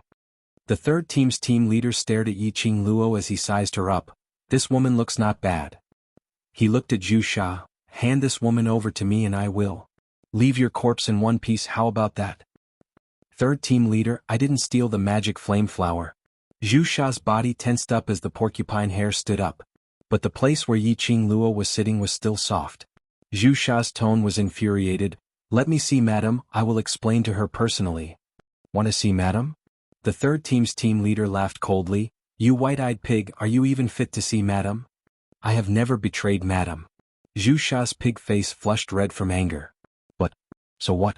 Speaker 1: The third team's team leader stared at Yiqing Luo as he sized her up. This woman looks not bad. He looked at Wuxia. Hand this woman over to me and I will leave your corpse in one piece, how about that? Third team leader, I didn't steal the magic flame flower. Wuxia's body tensed up as the porcupine hair stood up. But the place where Yiqing Luo was sitting was still soft. Wuxia's tone was infuriated. Let me see madam, I will explain to her personally. Want to see madam? The third team's team leader laughed coldly. You white-eyed pig, are you even fit to see madam? I have never betrayed madam. Wuxia's pig face flushed red from anger. But, so what?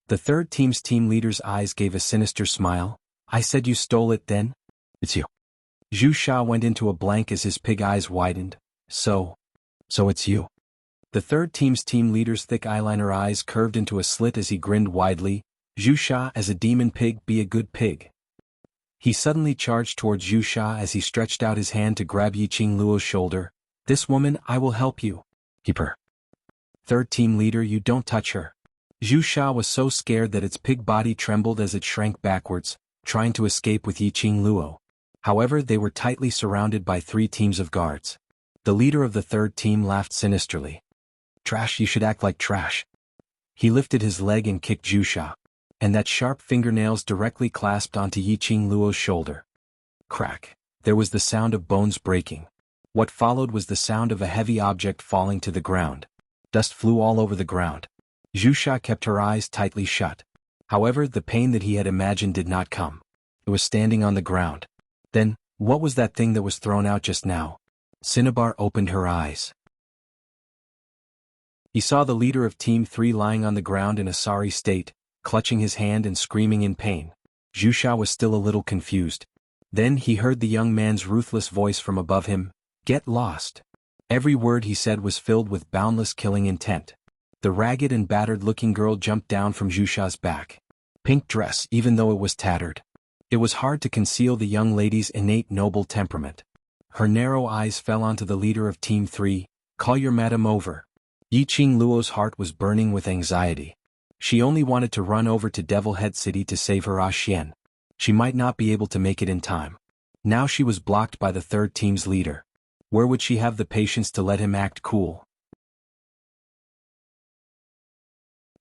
Speaker 1: The third team's team leader's eyes gave a sinister smile. I said you stole it then? It's you. Wuxia went into a blank as his pig eyes widened. So it's you. The third team's team leader's thick eyeliner eyes curved into a slit as he grinned widely. Wuxia, as a demon pig, be a good pig. He suddenly charged towards Wuxia as he stretched out his hand to grab Yiqing Luo's shoulder. This woman, I will help you. Keep her. Third team leader, you don't touch her. Wuxia was so scared that its pig body trembled as it shrank backwards, trying to escape with Yiqing Luo. However, they were tightly surrounded by 3 teams of guards. The leader of the third team laughed sinisterly. Trash, you should act like trash. He lifted his leg and kicked Wuxia. And that sharp fingernails directly clasped onto Yiqing Luo's shoulder. Crack. There was the sound of bones breaking. What followed was the sound of a heavy object falling to the ground. Dust flew all over the ground. Wuxia kept her eyes tightly shut. However, the pain that he had imagined did not come. It was standing on the ground. Then, what was that thing that was thrown out just now? Cinnabar opened her eyes. He saw the leader of Team 3 lying on the ground in a sorry state, clutching his hand and screaming in pain. Wuxia was still a little confused. Then he heard the young man's ruthless voice from above him. Get lost. Every word he said was filled with boundless killing intent. The ragged and battered-looking girl jumped down from Wuxia's back. Pink dress, even though it was tattered. It was hard to conceal the young lady's innate noble temperament. Her narrow eyes fell onto the leader of Team 3. Call your madam over. Yiqing Luo's heart was burning with anxiety. She only wanted to run over to Devil Head City to save her Xian. She might not be able to make it in time. Now she was blocked by the third team's leader. Where would she have the patience to let him act cool?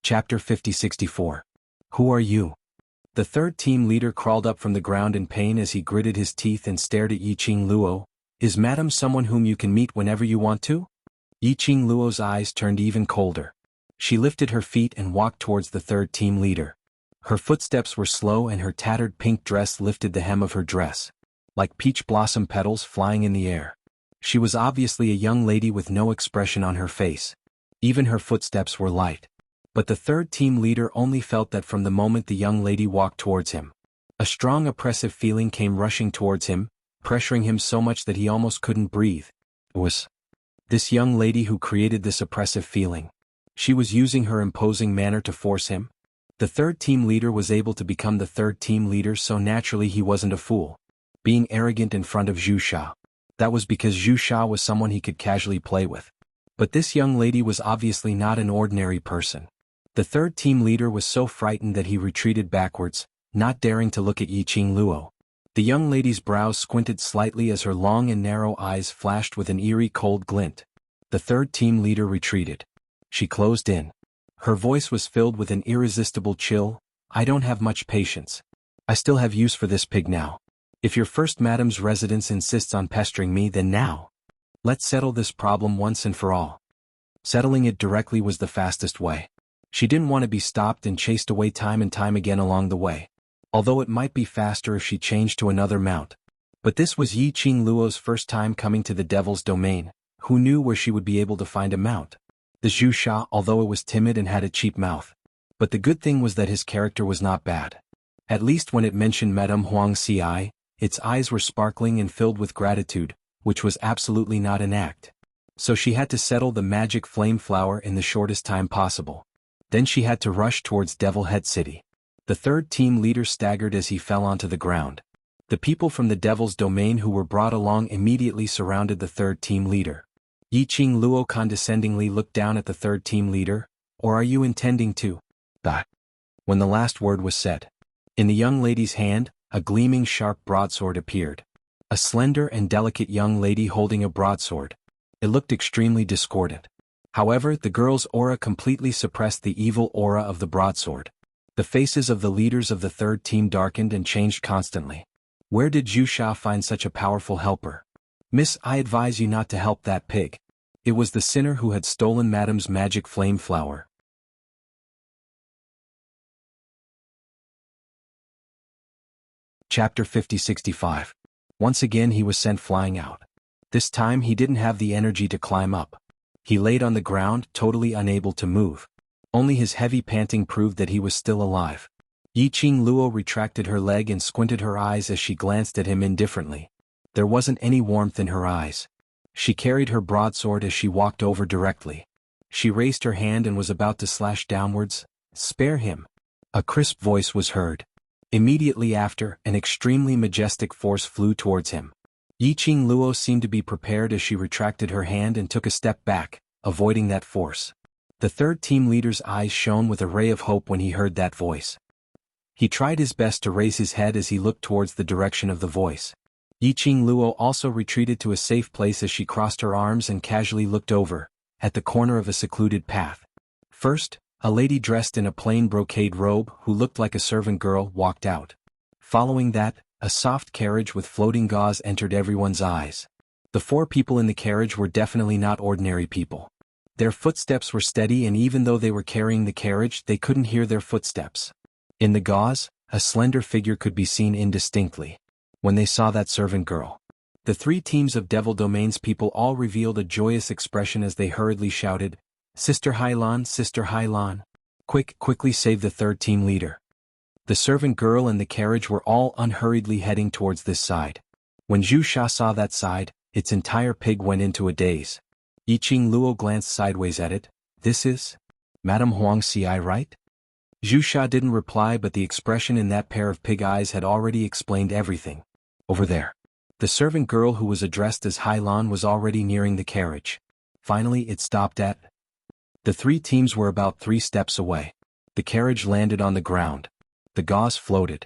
Speaker 1: Chapter 5064. Who are you? The third team leader crawled up from the ground in pain as he gritted his teeth and stared at Yiqing Luo. Is madam someone whom you can meet whenever you want to? Yiqing Luo's eyes turned even colder. She lifted her feet and walked towards the third team leader. Her footsteps were slow and her tattered pink dress lifted the hem of her dress, like peach blossom petals flying in the air. She was obviously a young lady with no expression on her face. Even her footsteps were light. But the third team leader only felt that from the moment the young lady walked towards him. A strong oppressive feeling came rushing towards him, pressuring him so much that he almost couldn't breathe. It was this young lady who created this oppressive feeling. She was using her imposing manner to force him. The third team leader was able to become the third team leader, so naturally he wasn't a fool. Being arrogant in front of Wuxia. That was because Wuxia was someone he could casually play with. But this young lady was obviously not an ordinary person. The third team leader was so frightened that he retreated backwards, not daring to look at Yiqing Luo. The young lady's brows squinted slightly as her long and narrow eyes flashed with an eerie cold glint. The third team leader retreated. She closed in. Her voice was filled with an irresistible chill. I don't have much patience. I still have use for this pig now. If your first madam's residence insists on pestering me, then now. Let's settle this problem once and for all. Settling it directly was the fastest way. She didn't want to be stopped and chased away time and time again along the way. Although it might be faster if she changed to another mount. But this was Yi Qingluo's first time coming to the devil's domain. Who knew where she would be able to find a mount? The Zhuxia, although it was timid and had a cheap mouth. But the good thing was that his character was not bad. At least when it mentioned Madame Huang Xi, its eyes were sparkling and filled with gratitude, which was absolutely not an act. So she had to settle the magic flame flower in the shortest time possible. Then she had to rush towards Devil Head City. The third team leader staggered as he fell onto the ground. The people from the devil's domain who were brought along immediately surrounded the third team leader. Yi Qingluo condescendingly looked down at the third team leader. Or are you intending to? When the last word was said. In the young lady's hand, a gleaming sharp broadsword appeared. A slender and delicate young lady holding a broadsword. It looked extremely discordant. However, the girl's aura completely suppressed the evil aura of the broadsword. The faces of the leaders of the third team darkened and changed constantly. Where did Zhuxia find such a powerful helper? Miss, I advise you not to help that pig. It was the sinner who had stolen Madame's magic flame flower. Chapter 50-65. Once again he was sent flying out. This time he didn't have the energy to climb up. He laid on the ground, totally unable to move. Only his heavy panting proved that he was still alive. Yi Qingluo retracted her leg and squinted her eyes as she glanced at him indifferently. There wasn't any warmth in her eyes. She carried her broadsword as she walked over directly. She raised her hand and was about to slash downwards. Spare him. A crisp voice was heard. Immediately after, an extremely majestic force flew towards him. Yi Qingluo seemed to be prepared as she retracted her hand and took a step back, avoiding that force. The third team leader's eyes shone with a ray of hope when he heard that voice. He tried his best to raise his head as he looked towards the direction of the voice. Yi Qingluo also retreated to a safe place as she crossed her arms and casually looked over, at the corner of a secluded path. First, a lady dressed in a plain brocade robe who looked like a servant girl walked out. Following that, a soft carriage with floating gauze entered everyone's eyes. The four people in the carriage were definitely not ordinary people. Their footsteps were steady, and even though they were carrying the carriage, they couldn't hear their footsteps. In the gauze, a slender figure could be seen indistinctly. When they saw that servant girl, the three teams of Devil Domain's people all revealed a joyous expression as they hurriedly shouted, Sister Hailan, Sister Hailan. Quickly save the third team leader. The servant girl and the carriage were all unhurriedly heading towards this side. When Zhuxia saw that side, its entire pig went into a daze. Yi Qingluo glanced sideways at it. This is Madame Huang Xi, right? Zhuxia didn't reply, but the expression in that pair of pig eyes had already explained everything. Over there. The servant girl who was addressed as Hailan was already nearing the carriage. Finally it stopped at. The three teams were about 3 steps away. The carriage landed on the ground. The gauze floated.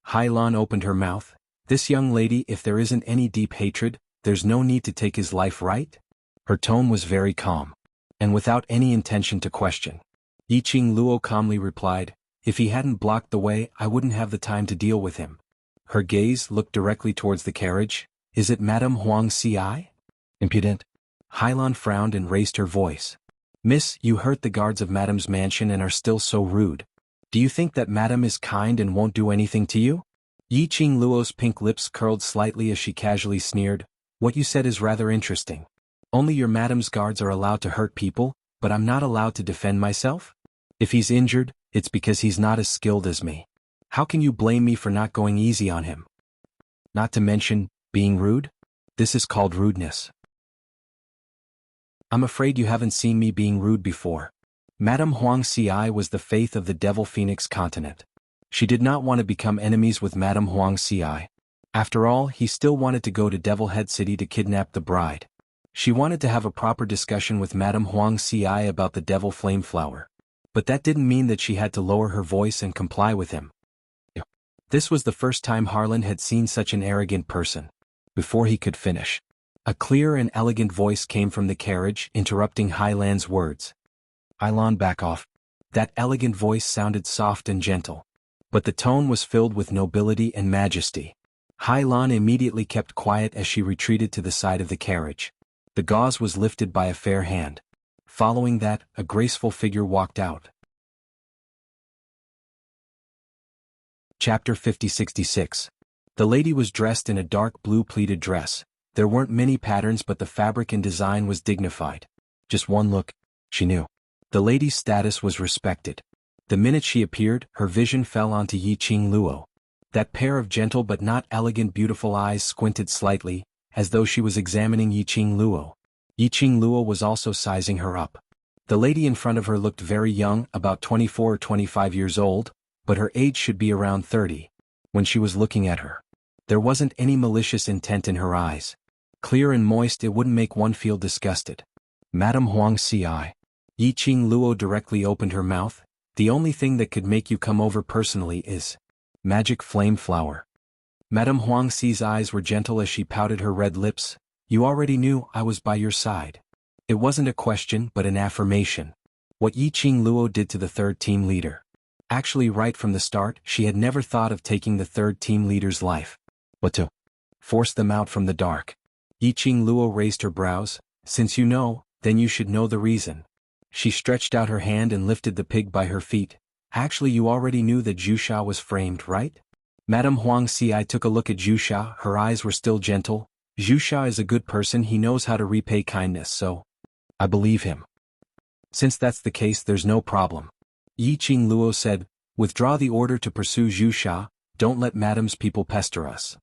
Speaker 1: Hailan opened her mouth. This young lady, if there isn't any deep hatred, there's no need to take his life, right? Her tone was very calm. And without any intention to question. Yi Qingluo calmly replied, if he hadn't blocked the way, I wouldn't have the time to deal with him. Her gaze looked directly towards the carriage. Is it Madame Huang Xi? Impudent. Hailan frowned and raised her voice. Miss, you hurt the guards of Madame's mansion and are still so rude. Do you think that Madame is kind and won't do anything to you? Yi Qingluo's pink lips curled slightly as she casually sneered. What you said is rather interesting. Only your Madame's guards are allowed to hurt people, but I'm not allowed to defend myself? If he's injured, it's because he's not as skilled as me. How can you blame me for not going easy on him? Not to mention, being rude? This is called rudeness. I'm afraid you haven't seen me being rude before. Madame Huang Xi was the faith of the Devil Phoenix continent. She did not want to become enemies with Madame Huang Xi. After all, he still wanted to go to Devil Head City to kidnap the bride. She wanted to have a proper discussion with Madame Huang Xi about the Devil Flame Flower. But that didn't mean that she had to lower her voice and comply with him. This was the first time Harlan had seen such an arrogant person. Before he could finish, a clear and elegant voice came from the carriage, interrupting Highland's words. Highland, back off. That elegant voice sounded soft and gentle, but the tone was filled with nobility and majesty. Highland immediately kept quiet as she retreated to the side of the carriage. The gauze was lifted by a fair hand. Following that, a graceful figure walked out. Chapter 5066. The lady was dressed in a dark blue pleated dress. There weren't many patterns, but the fabric and design was dignified. Just one look, she knew. The lady's status was respected. The minute she appeared, her vision fell onto Yiqing Luo. That pair of gentle but not elegant beautiful eyes squinted slightly, as though she was examining Yiqing Luo. Yiqing Luo was also sizing her up. The lady in front of her looked very young, about 24 or 25 years old, but her age should be around 30. When she was looking at her, there wasn't any malicious intent in her eyes. Clear and moist, it wouldn't make one feel disgusted. Madame Huang Xi. Yiqing Luo directly opened her mouth. The only thing that could make you come over personally is magic flame flower. Madame Huang Xi's eyes were gentle as she pouted her red lips. You already knew I was by your side. It wasn't a question but an affirmation. What Yiqing Luo did to the third team leader. Actually, right from the start, she had never thought of taking the third team leader's life. But to force them out from the dark. Yiqing Luo raised her brows. Since you know, then you should know the reason. She stretched out her hand and lifted the pig by her feet. Actually, you already knew that Zhuxia was framed, right? Madame Huang Xi took a look at Zhuxia. Her eyes were still gentle. Zhuxia is a good person, he knows how to repay kindness, so I believe him. Since that's the case, there's no problem. Yiqing Luo said, withdraw the order to pursue Zhuxia, don't let Madame's people pester us.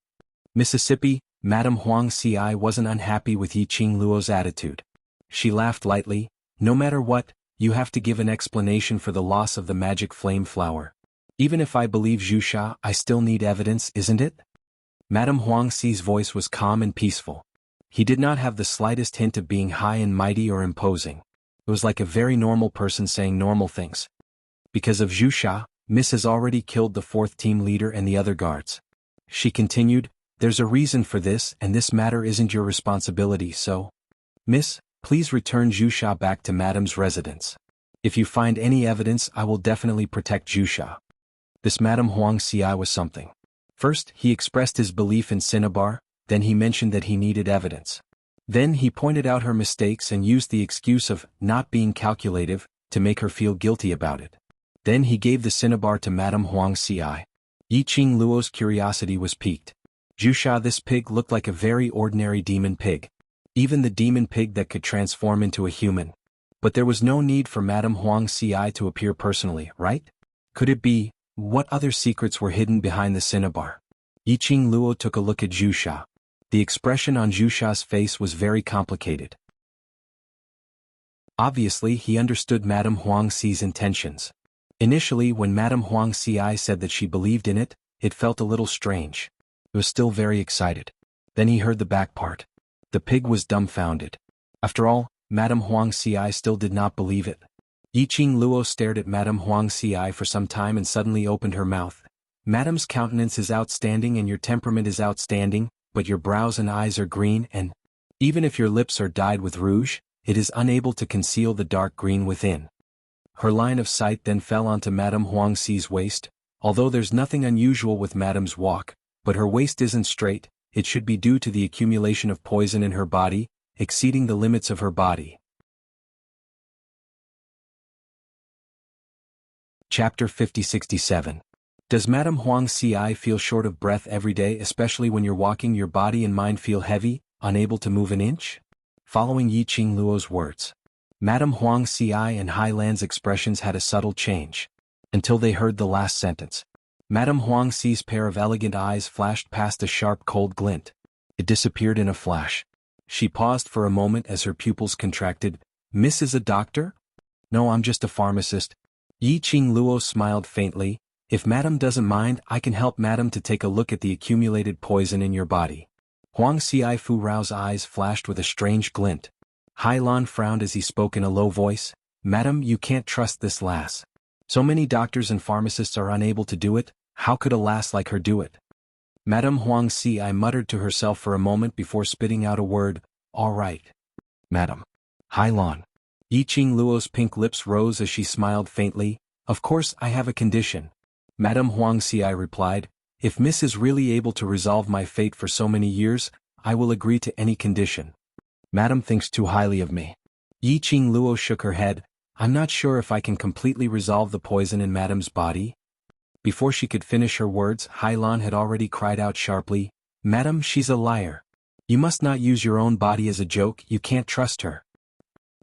Speaker 1: Mississippi, Madame Huang Xi wasn't unhappy with Yiqing Luo's attitude. She laughed lightly. No matter what, you have to give an explanation for the loss of the magic flame flower. Even if I believe Zhuxia, I still need evidence, isn't it? Madame Huang Xi's voice was calm and peaceful. He did not have the slightest hint of being high and mighty or imposing. It was like a very normal person saying normal things. Because of Zhuxia, Miss has already killed the fourth team leader and the other guards. She continued, there's a reason for this, and this matter isn't your responsibility, so Miss, please return Zhuxia back to Madame's residence. If you find any evidence, I will definitely protect Zhuxia. This Madame Huang Xi was something. First, he expressed his belief in Cinnabar, then he mentioned that he needed evidence. Then he pointed out her mistakes and used the excuse of not being calculative to make her feel guilty about it. Then he gave the cinnabar to Madame Huang Xi. Yiqing Luo's curiosity was piqued. Zhuxia, this pig looked like a very ordinary demon pig. Even the demon pig that could transform into a human. But there was no need for Madame Huang Xi to appear personally, right? Could it be, what other secrets were hidden behind the cinnabar? Yiqing Luo took a look at Zhuxia. The expression on Zhuxia's face was very complicated. Obviously, he understood Madame Huang Xi's intentions. Initially, when Madame Huang Xi said that she believed in it, it felt a little strange. He was still very excited. Then he heard the back part. The pig was dumbfounded. After all, Madame Huang Xi still did not believe it. Yiqing Luo stared at Madame Huang Xi for some time and suddenly opened her mouth. Madame's countenance is outstanding and your temperament is outstanding, but your brows and eyes are green and, even if your lips are dyed with rouge, it is unable to conceal the dark green within. Her line of sight then fell onto Madame Huang Xi's waist. Although there's nothing unusual with Madame's walk, but her waist isn't straight, it should be due to the accumulation of poison in her body, exceeding the limits of her body. Chapter 5067. Does Madame Huang Xi feel short of breath every day, especially when you're walking? Your body and mind feel heavy, unable to move an inch? Following Yiqing Luo's words, Madame Huang Xi and Highland's expressions had a subtle change. Until they heard the last sentence. Madame Huang Xi's pair of elegant eyes flashed past a sharp cold glint. It disappeared in a flash. She paused for a moment as her pupils contracted. Miss is a doctor? No, I'm just a pharmacist. Yiqing Luo smiled faintly. If Madame doesn't mind, I can help Madame to take a look at the accumulated poison in your body. Huang Xi Fu Rao's eyes flashed with a strange glint. Hailan frowned as he spoke in a low voice. Madam, you can't trust this lass. So many doctors and pharmacists are unable to do it, How could a lass like her do it? Madame Huang Si muttered to herself for a moment before spitting out a word, "All right. Madam." Hai Lan. Yi Qing Luo's pink lips rose as she smiled faintly. "Of course I have a condition." Madame Huang Si replied, "If Miss is really able to resolve my fate for so many years, I will agree to any condition." "Madam thinks too highly of me." Yi Qing Luo shook her head. "I'm not sure if I can completely resolve the poison in Madame's body." Before she could finish her words, Hai Lan had already cried out sharply, "Madam, she's a liar. You must not use your own body as a joke, you can't trust her."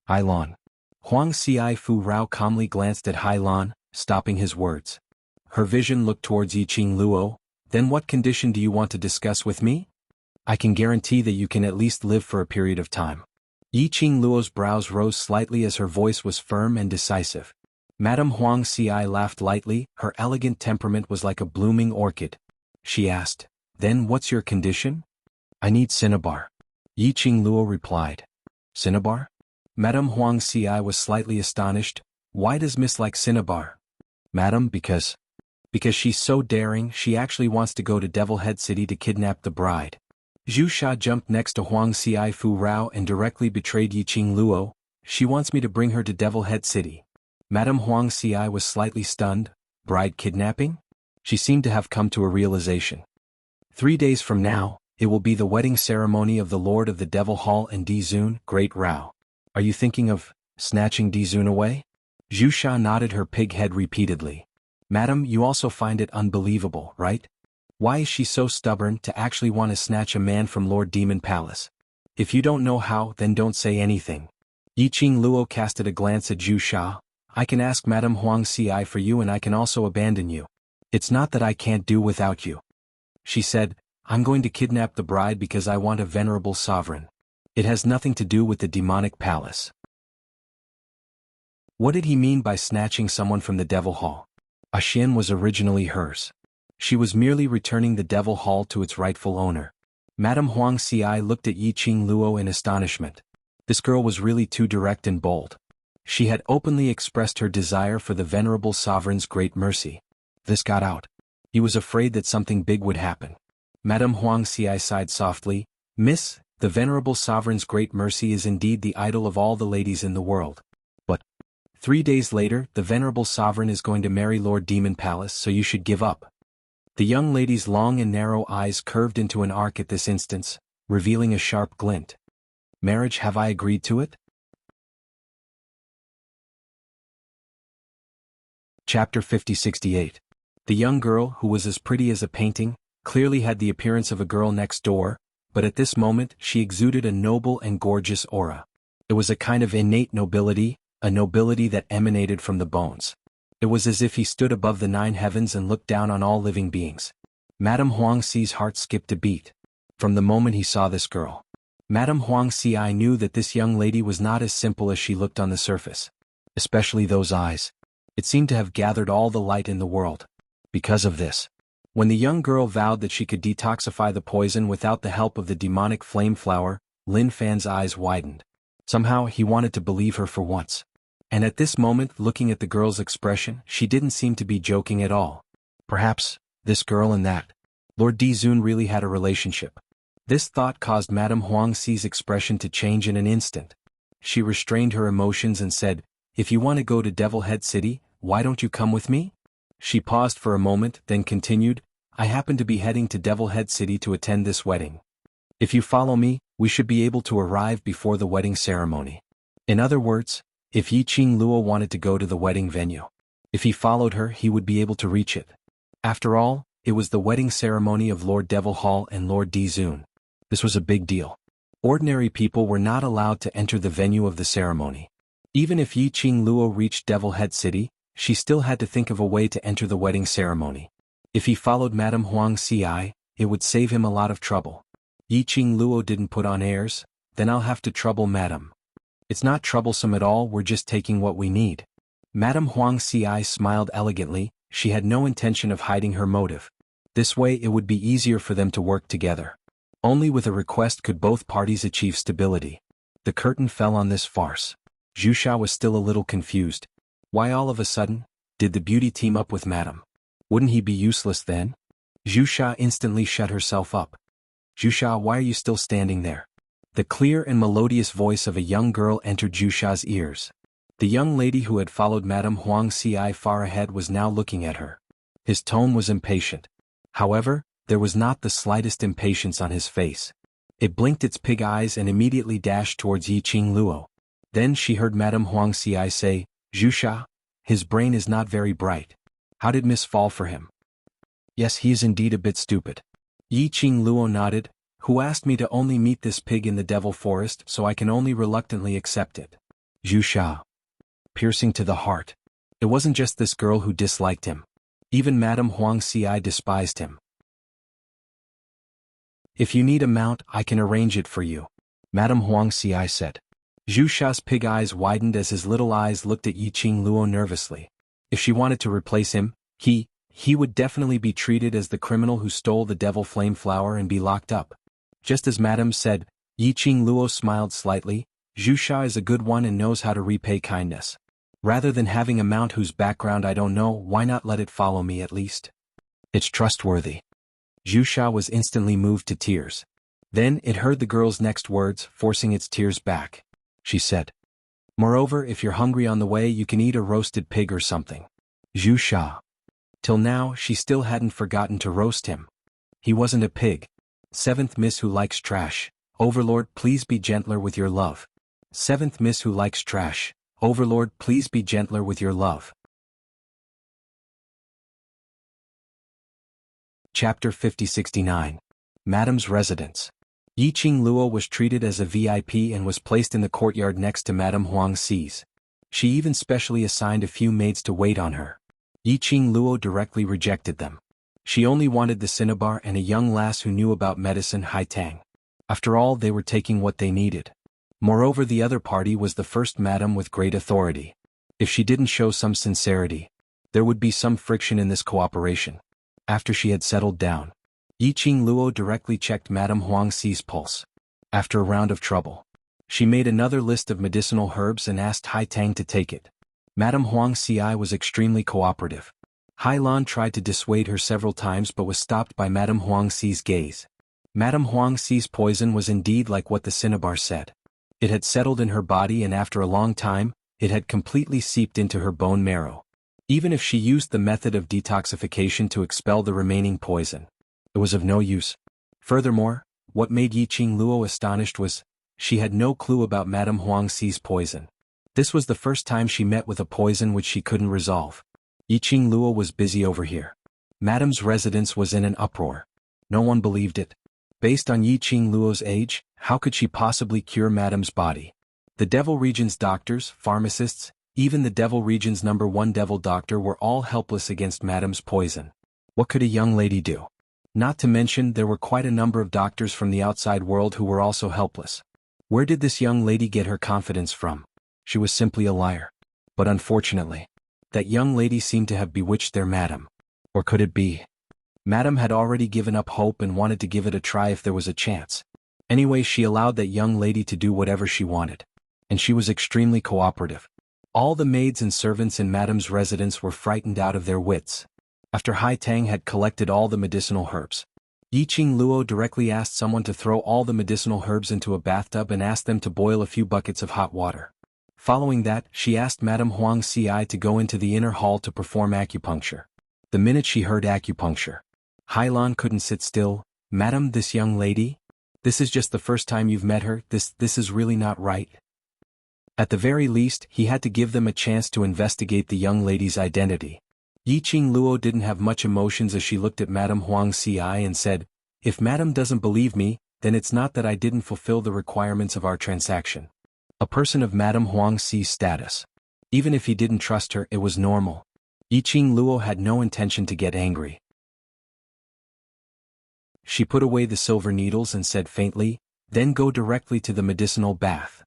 Speaker 1: Hai Lan. Huang Ci Fu Rao calmly glanced at Hai Lan, stopping his words. Her vision looked towards Yi Qing Luo. "Then what condition do you want to discuss with me? I can guarantee that you can at least live for a period of time." Yi Qing Luo's brows rose slightly as her voice was firm and decisive. Madame Huang Ci laughed lightly, her elegant temperament was like a blooming orchid. She asked, "Then what's your condition?" "I need cinnabar." Yi Qing Luo replied. "Cinnabar?" Madame Huang Ci was slightly astonished. "Why does Miss like cinnabar?" "Madam, because she's so daring, she actually wants to go to Devil Head City to kidnap the bride." Zhu Sha jumped next to Huang Ci Fu Rao and directly betrayed Yi Qing Luo. "She wants me to bring her to Devil Head City." Madame Huang Ci was slightly stunned. Bride kidnapping? She seemed to have come to a realization. 3 days from now, it will be the wedding ceremony of the Lord of the Devil Hall and Dizun, Great Rao. Are you thinking of snatching Dizun away? Zhu Sha nodded her pig head repeatedly. Madam, you also find it unbelievable, right? Why is she so stubborn to actually want to snatch a man from Lord Demon Palace? If you don't know how, then don't say anything. Yi Qing Luo casted a glance at Zhu Sha. I can ask Madame Huang Ci for you and I can also abandon you. It's not that I can't do without you. She said, I'm going to kidnap the bride because I want a venerable sovereign. It has nothing to do with the demonic palace. What did he mean by snatching someone from the Devil Hall? Xian was originally hers. She was merely returning the Devil Hall to its rightful owner. Madame Huang Ci looked at Yi Qing Luo in astonishment. This girl was really too direct and bold. She had openly expressed her desire for the venerable sovereign's great mercy. This got out. He was afraid that something big would happen. Madame Huang Ci sighed softly. Miss, the venerable sovereign's great mercy is indeed the idol of all the ladies in the world. But 3 days later, the venerable sovereign is going to marry Lord Demon Palace, so you should give up. The young lady's long and narrow eyes curved into an arc at this instance, revealing a sharp glint. Marriage, have I agreed to it? Chapter 50-68. The young girl, who was as pretty as a painting, clearly had the appearance of a girl next door, but at this moment she exuded a noble and gorgeous aura. It was a kind of innate nobility, a nobility that emanated from the bones. It was as if he stood above the 9 heavens and looked down on all living beings. Madame Huang Ci's heart skipped a beat. From the moment he saw this girl, Madame Huang Ci knew that this young lady was not as simple as she looked on the surface. Especially those eyes. It seemed to have gathered all the light in the world. Because of this, when the young girl vowed that she could detoxify the poison without the help of the demonic flame flower, Lin Fan's eyes widened. Somehow he wanted to believe her for once. And at this moment, looking at the girl's expression, she didn't seem to be joking at all. Perhaps, this girl and that Lord Dizun really had a relationship. This thought caused Madame Huang Ci's expression to change in an instant. She restrained her emotions and said, If you want to go to Devil Head City, why don't you come with me? She paused for a moment, then continued, I happen to be heading to Devil Head City to attend this wedding. If you follow me, we should be able to arrive before the wedding ceremony. In other words, if Yi Qing Luo wanted to go to the wedding venue, if he followed her, he would be able to reach it. After all, it was the wedding ceremony of Lord Devil Hall and Lord Dizun. This was a big deal. Ordinary people were not allowed to enter the venue of the ceremony. Even if Yi Qing Luo reached Devil Head City, she still had to think of a way to enter the wedding ceremony. If he followed Madame Huang Ci, it would save him a lot of trouble. Yi Qing Luo didn't put on airs, then I'll have to trouble Madame. It's not troublesome at all, we're just taking what we need. Madame Huang Ci smiled elegantly, she had no intention of hiding her motive. This way it would be easier for them to work together. Only with a request could both parties achieve stability. The curtain fell on this farce. Zhu Sha was still a little confused. Why all of a sudden did the beauty team up with Madame? Wouldn't he be useless then? Xuanxia instantly shut herself up. Xuanxia, why are you still standing there? The clear and melodious voice of a young girl entered Xuanxia's ears. The young lady who had followed Madame Huang Xi far ahead was now looking at her. His tone was impatient. However, there was not the slightest impatience on his face. It blinked its pig eyes and immediately dashed towards Yiqing Luo. Then she heard Madame Huang Xi say, Xuanxia, his brain is not very bright. How did Miss fall for him? Yes, he is indeed a bit stupid. Yiqing Luo nodded. Who asked me to only meet this pig in the devil forest, so I can only reluctantly accept it. Xuanxia. Piercing to the heart. It wasn't just this girl who disliked him. Even Madame Huang Xi despised him. If you need a mount, I can arrange it for you, Madame Huang Xi said. Xuanxia's pig eyes widened as his little eyes looked at Yiqing Luo nervously. If she wanted to replace him, he would definitely be treated as the criminal who stole the devil flame flower and be locked up. Just as Madame said, Yiqing Luo smiled slightly. Xuanxia is a good one and knows how to repay kindness. Rather than having a mount whose background I don't know, why not let it follow me at least? It's trustworthy. Xuanxia was instantly moved to tears. Then it heard the girl's next words, forcing its tears back. She said, Moreover, if you're hungry on the way, you can eat a roasted pig or something. Xuanxia. Till now, she still hadn't forgotten to roast him. He wasn't a pig. Seventh Miss who likes trash. Overlord, please be gentler with your love. Seventh Miss who likes trash. Overlord, please be gentler with your love. Chapter 5069. Madame's Residence. Yiqing Luo was treated as a VIP and was placed in the courtyard next to Madame Huang Xi's. She even specially assigned a few maids to wait on her. Yiqing Luo directly rejected them. She only wanted the cinnabar and a young lass who knew about medicine, Hai Tang. After all, they were taking what they needed. Moreover, the other party was the first madam with great authority. If she didn't show some sincerity, there would be some friction in this cooperation. After she had settled down, Yiqing Luo directly checked Madame Huang Xi's pulse. After a round of trouble, she made another list of medicinal herbs and asked Hai Tang to take it. Madame Huang Xi was extremely cooperative. Hai Lan tried to dissuade her several times but was stopped by Madame Huang Xi's gaze. Madame Huang Xi's poison was indeed like what the cinnabar said. It had settled in her body and after a long time, it had completely seeped into her bone marrow. Even if she used the method of detoxification to expel the remaining poison, it was of no use. Furthermore, what made Yiqing Luo astonished was, she had no clue about Madame Huang Xi's poison. This was the first time she met with a poison which she couldn't resolve. Yiqing Luo was busy over here. Madame's residence was in an uproar. No one believed it. Based on Yiqing Luo's age, how could she possibly cure Madame's body? The Devil Region's doctors, pharmacists, even the Devil Region's #1 devil doctor were all helpless against Madame's poison. What could a young lady do? Not to mention there were quite a number of doctors from the outside world who were also helpless. Where did this young lady get her confidence from? She was simply a liar. But unfortunately, that young lady seemed to have bewitched their madam. Or could it be? Madame had already given up hope and wanted to give it a try if there was a chance. Anyway, she allowed that young lady to do whatever she wanted. And she was extremely cooperative. All the maids and servants in Madame's residence were frightened out of their wits. After Hai Tang had collected all the medicinal herbs, Yiqing Luo directly asked someone to throw all the medicinal herbs into a bathtub and asked them to boil a few buckets of hot water. Following that, she asked Madame Huang Xi to go into the inner hall to perform acupuncture. The minute she heard acupuncture, Hai Lan couldn't sit still. Madam, this young lady? This is just the first time you've met her, this is really not right. At the very least, he had to give them a chance to investigate the young lady's identity. Yiqing Luo didn't have much emotions as she looked at Madame Huang Xi and said, If Madame doesn't believe me, then it's not that I didn't fulfill the requirements of our transaction. A person of Madame Huang Xi's status. Even if he didn't trust her, it was normal. Yiqing Luo had no intention to get angry. She put away the silver needles and said faintly, Then go directly to the medicinal bath.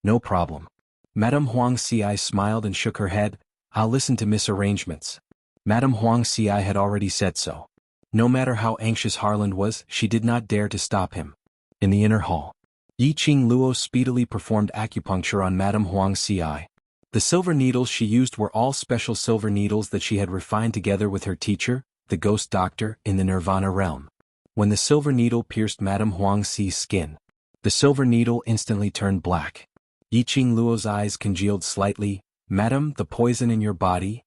Speaker 1: No problem. Madame Huang Xi smiled and shook her head. I'll listen to Miss Arrangements. Madame Huang Xi had already said so. No matter how anxious Harland was, she did not dare to stop him. In the inner hall, Yiqing Luo speedily performed acupuncture on Madame Huang Xi. The silver needles she used were all special silver needles that she had refined together with her teacher, the ghost doctor, in the Nirvana realm. When the silver needle pierced Madame Huangxi's skin, the silver needle instantly turned black. Yiqing Luo's eyes congealed slightly. "Madam, the poison in your body?"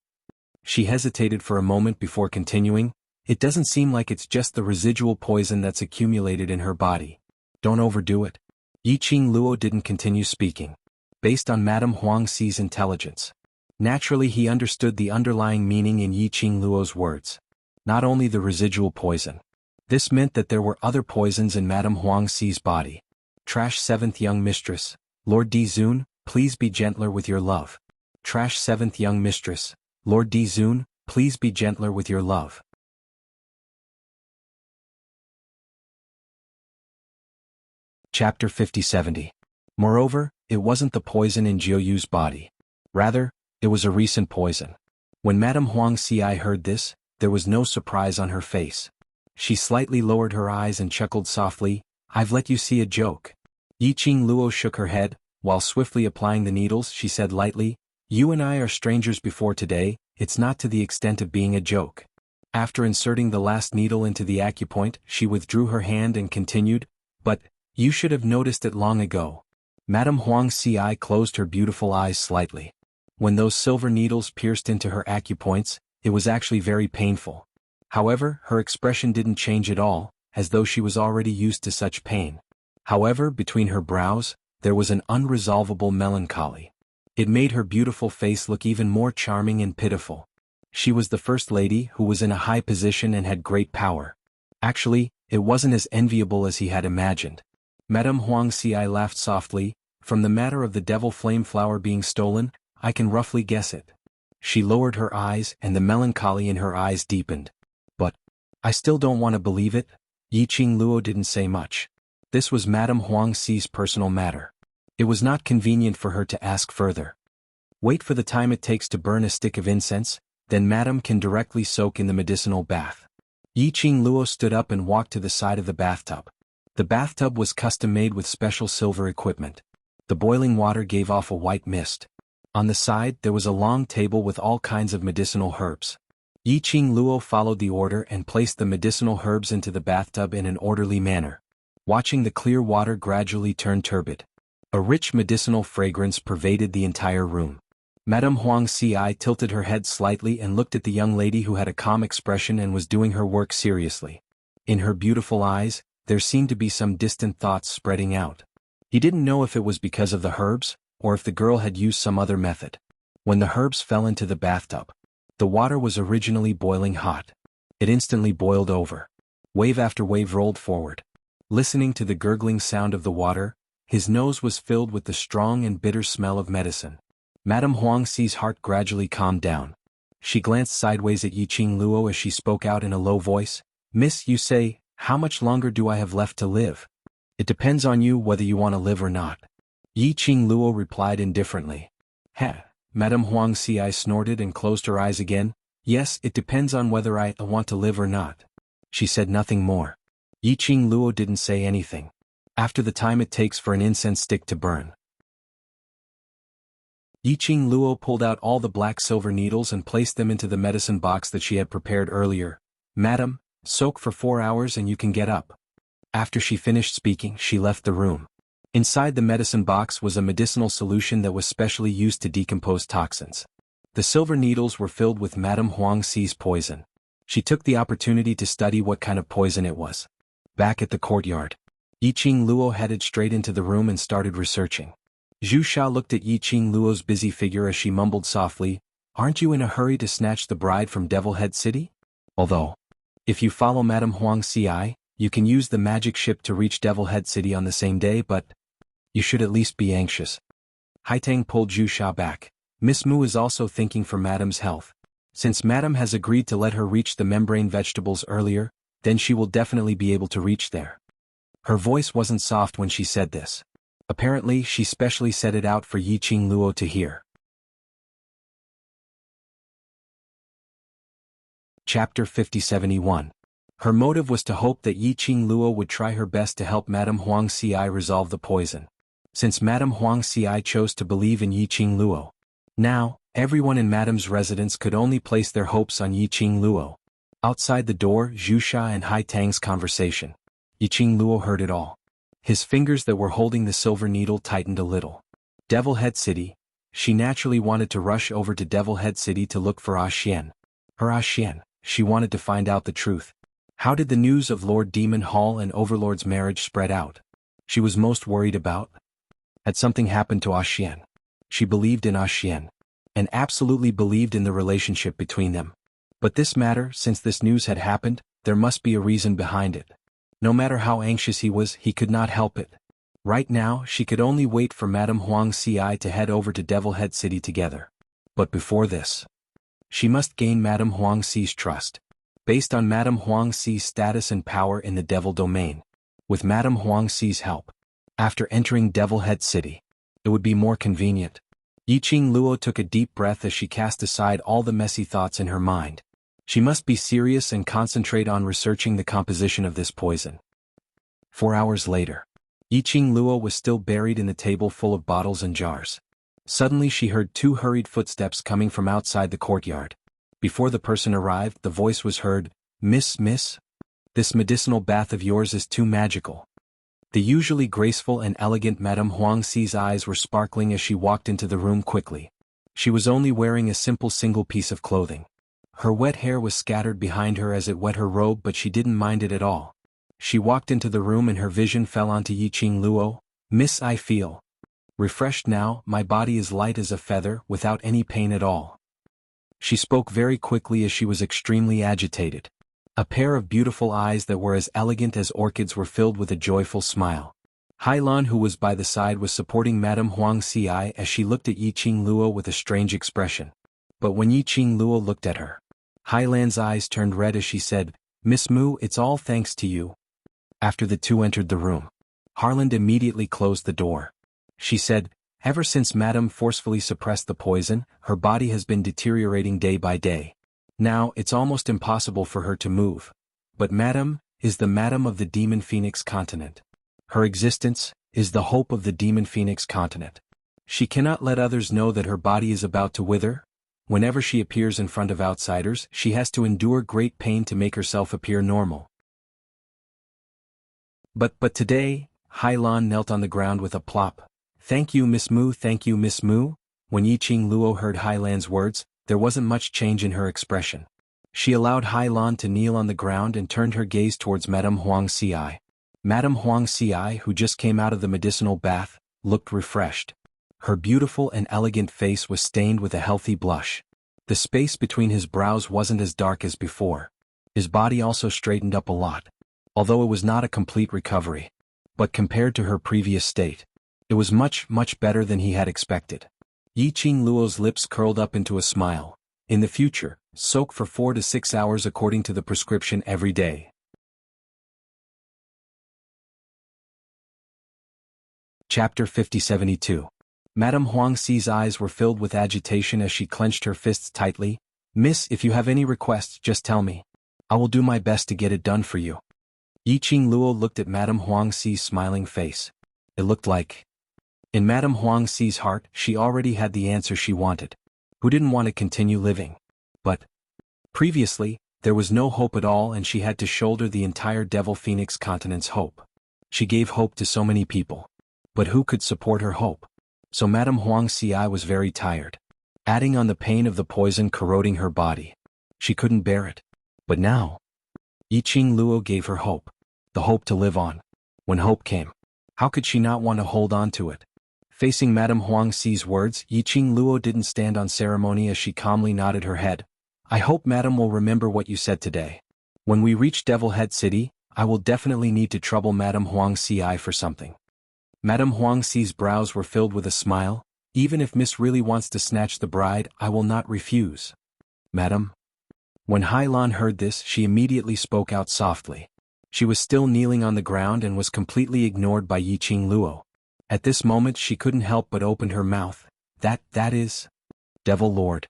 Speaker 1: She hesitated for a moment before continuing. "It doesn't seem like it's just the residual poison that's accumulated in her body. Don't overdo it." Yiqing Luo didn't continue speaking. Based on Madame Huangxi's intelligence, naturally he understood the underlying meaning in Yiqing Luo's words. Not only the residual poison. This meant that there were other poisons in Madame Huangxi's body. Trash 7th young mistress. "Lord Dizun, please be gentler with your love." Trash 7th young mistress. "Lord Dizun, please be gentler with your love." Chapter 5070. Moreover, it wasn't the poison in Jiuyu's body. Rather, it was a recent poison. When Madame Huangxi heard this, there was no surprise on her face. She slightly lowered her eyes and chuckled softly. "I've let you see a joke." Yiqing Luo shook her head. While swiftly applying the needles, she said lightly, "You and I are strangers before today, it's not to the extent of being a joke." After inserting the last needle into the acupoint, she withdrew her hand and continued, "But, you should have noticed it long ago." Madame Huangxi closed her beautiful eyes slightly. When those silver needles pierced into her acupoints, it was actually very painful. However, her expression didn't change at all, as though she was already used to such pain. However, between her brows, there was an unresolvable melancholy. It made her beautiful face look even more charming and pitiful. She was the first lady who was in a high position and had great power. Actually, it wasn't as enviable as he had imagined. Madame Huangxi laughed softly. "From the matter of the devil flame flower being stolen, I can roughly guess it." She lowered her eyes and the melancholy in her eyes deepened. "But, I still don't want to believe it." Yiqing Luo didn't say much. This was Madame Huangxi's personal matter. It was not convenient for her to ask further. "Wait for the time it takes to burn a stick of incense, then Madame can directly soak in the medicinal bath." Yiqing Luo stood up and walked to the side of the bathtub. The bathtub was custom-made with special silver equipment. The boiling water gave off a white mist. On the side there was a long table with all kinds of medicinal herbs. Yiqing Luo followed the order and placed the medicinal herbs into the bathtub in an orderly manner. Watching the clear water gradually turn turbid. A rich medicinal fragrance pervaded the entire room. Madame Huangxi tilted her head slightly and looked at the young lady who had a calm expression and was doing her work seriously. In her beautiful eyes, there seemed to be some distant thoughts spreading out. He didn't know if it was because of the herbs, or if the girl had used some other method. When the herbs fell into the bathtub, the water was originally boiling hot. It instantly boiled over. Wave after wave rolled forward. Listening to the gurgling sound of the water, his nose was filled with the strong and bitter smell of medicine. Madame Huangxi's heart gradually calmed down. She glanced sideways at Yiqing Luo as she spoke out in a low voice. "Miss, you say, how much longer do I have left to live?" "It depends on you whether you want to live or not." Yiqing Luo replied indifferently. "Heh." Madame Huangxi snorted and closed her eyes again. "Yes, it depends on whether I want to live or not." She said nothing more. Yiqing Luo didn't say anything. After the time it takes for an incense stick to burn. Yiqing Luo pulled out all the black silver needles and placed them into the medicine box that she had prepared earlier. "Madam, soak for 4 hours and you can get up." After she finished speaking, she left the room. Inside the medicine box was a medicinal solution that was specially used to decompose toxins. The silver needles were filled with Madame Huangxi's poison. She took the opportunity to study what kind of poison it was. Back at the courtyard, Yiqing Luo headed straight into the room and started researching. Zhu Sha looked at Yiqing Luo's busy figure as she mumbled softly, "Aren't you in a hurry to snatch the bride from Devil Head City? Although, if you follow Madame Huangxi, you can use the magic ship to reach Devil Head City on the same day, but you should at least be anxious." Haitang pulled Zhu Sha back. "Miss Mu is also thinking for Madame's health. Since Madame has agreed to let her reach the membrane vegetables earlier, then she will definitely be able to reach there." Her voice wasn't soft when she said this. Apparently, she specially said it out for Yiqing Luo to hear. Chapter 5071. Her motive was to hope that Yiqing Luo would try her best to help Madame Huangxi resolve the poison. Since Madame Huangxi chose to believe in Yiqing Luo, Now, everyone in Madame's residence could only place their hopes on Yiqing Luo. Outside the door, Zhuxia and Hai Tang's conversation. Yiqing Luo heard it all. His fingers that were holding the silver needle tightened a little. Devil Head City. She naturally wanted to rush over to Devil Head City to look for Xian. Her Xian. She wanted to find out the truth. How did the news of Lord Demon Hall and Overlord's marriage spread out? She was most worried about? Had something happened to Xian? She believed in Xian. And absolutely believed in the relationship between them. But this matter, since this news had happened, there must be a reason behind it. No matter how anxious he was, he could not help it. Right now, she could only wait for Madame Huang Ci to head over to Devil Head City together. But before this, she must gain Madame Huang Ci's trust. Based on Madame Huang Ci's status and power in the Devil Domain. With Madame Huang Ci's help. After entering Devil Head City, it would be more convenient. Yiqing Luo took a deep breath as she cast aside all the messy thoughts in her mind. She must be serious and concentrate on researching the composition of this poison. 4 hours later. Yiqing Luo was still buried in the table full of bottles and jars. Suddenly she heard 2 hurried footsteps coming from outside the courtyard. Before the person arrived, the voice was heard, Miss, this medicinal bath of yours is too magical. The usually graceful and elegant Madame Huang Ci's eyes were sparkling as she walked into the room quickly. She was only wearing a simple single piece of clothing. Her wet hair was scattered behind her as it wet her robe, but she didn't mind it at all. She walked into the room and her vision fell onto Yiqing Luo. Miss, I feel refreshed now, my body is light as a feather, without any pain at all. She spoke very quickly as she was extremely agitated. A pair of beautiful eyes that were as elegant as orchids were filled with a joyful smile. Hai Lan, who was by the side, was supporting Madame Huang Ci as she looked at Yiqing Luo with a strange expression. But when Yiqing Luo looked at her, Hai Lan's eyes turned red as she said, Miss Mu, it's all thanks to you. After the two entered the room, Harland immediately closed the door. She said, ever since Madame forcefully suppressed the poison, her body has been deteriorating day by day. Now, it's almost impossible for her to move. But Madame is the Madame of the Demon Phoenix continent. Her existence is the hope of the Demon Phoenix continent. She cannot let others know that her body is about to wither. Whenever she appears in front of outsiders, she has to endure great pain to make herself appear normal. But today, Hai Lan knelt on the ground with a plop. Thank you, Miss Mu, thank you, Miss Mu. When Yiqing Luo heard Hai Lan's words, there wasn't much change in her expression. She allowed Hai Lan to kneel on the ground and turned her gaze towards Madame Huang Ci. Madame Huang Ci, who just came out of the medicinal bath, looked refreshed. Her beautiful and elegant face was stained with a healthy blush. The space between his brows wasn't as dark as before. His body also straightened up a lot. Although it was not a complete recovery. But compared to her previous state, it was much better than he had expected. Yiqing Luo's lips curled up into a smile. In the future, soak for 4 to 6 hours according to the prescription every day. Chapter 5072. Madame Huang Ci's eyes were filled with agitation as she clenched her fists tightly. Miss, if you have any requests, just tell me. I will do my best to get it done for you. Yiqing Luo looked at Madame Huang Ci's smiling face. It looked like, in Madame Huang Ci's heart, she already had the answer she wanted. Who didn't want to continue living? But previously, there was no hope at all, and she had to shoulder the entire Devil Phoenix continent's hope. She gave hope to so many people. But who could support her hope? So Madame Huang Ci was very tired. Adding on the pain of the poison corroding her body. She couldn't bear it. But now, Yiqing Luo gave her hope. The hope to live on. When hope came, how could she not want to hold on to it? Facing Madame Huang Ci's words, Yiqing Luo didn't stand on ceremony as she calmly nodded her head. I hope Madame will remember what you said today. When we reach Devil Head City, I will definitely need to trouble Madame Huang Ci for something. Madame Huang Ci's brows were filled with a smile. Even if Miss really wants to snatch the bride, I will not refuse. Madame? When Hai Lan heard this, she immediately spoke out softly. She was still kneeling on the ground and was completely ignored by Yiqing Luo. At this moment she couldn't help but open her mouth. That is... Devil Lord.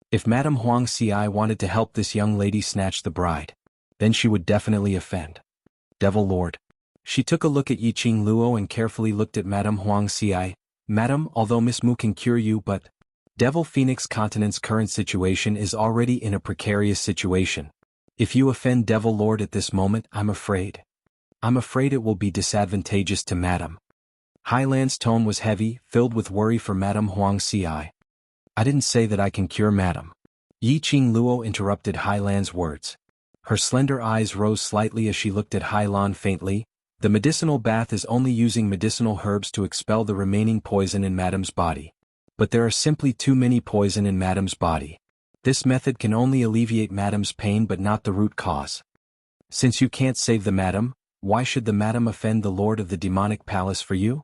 Speaker 1: If Madame Huang Ci wanted to help this young lady snatch the bride, then she would definitely offend. Devil Lord. She took a look at Yiqing Luo and carefully looked at Madame Huang Ci. Madam, although Miss Mu can cure you, but... Devil Phoenix Continent's current situation is already in a precarious situation. If you offend Devil Lord at this moment, I'm afraid it will be disadvantageous to Madam. Highland's tone was heavy, filled with worry for Madam Huangxi. I didn't say that I can cure Madam. Yi Qingluo interrupted Highland's words. Her slender eyes rose slightly as she looked at Hailan faintly. The medicinal bath is only using medicinal herbs to expel the remaining poison in Madam's body. But there are simply too many poison in Madam's body. This method can only alleviate Madam's pain but not the root cause. Since you can't save the Madam, why should the Madam offend the Lord of the Demonic Palace for you?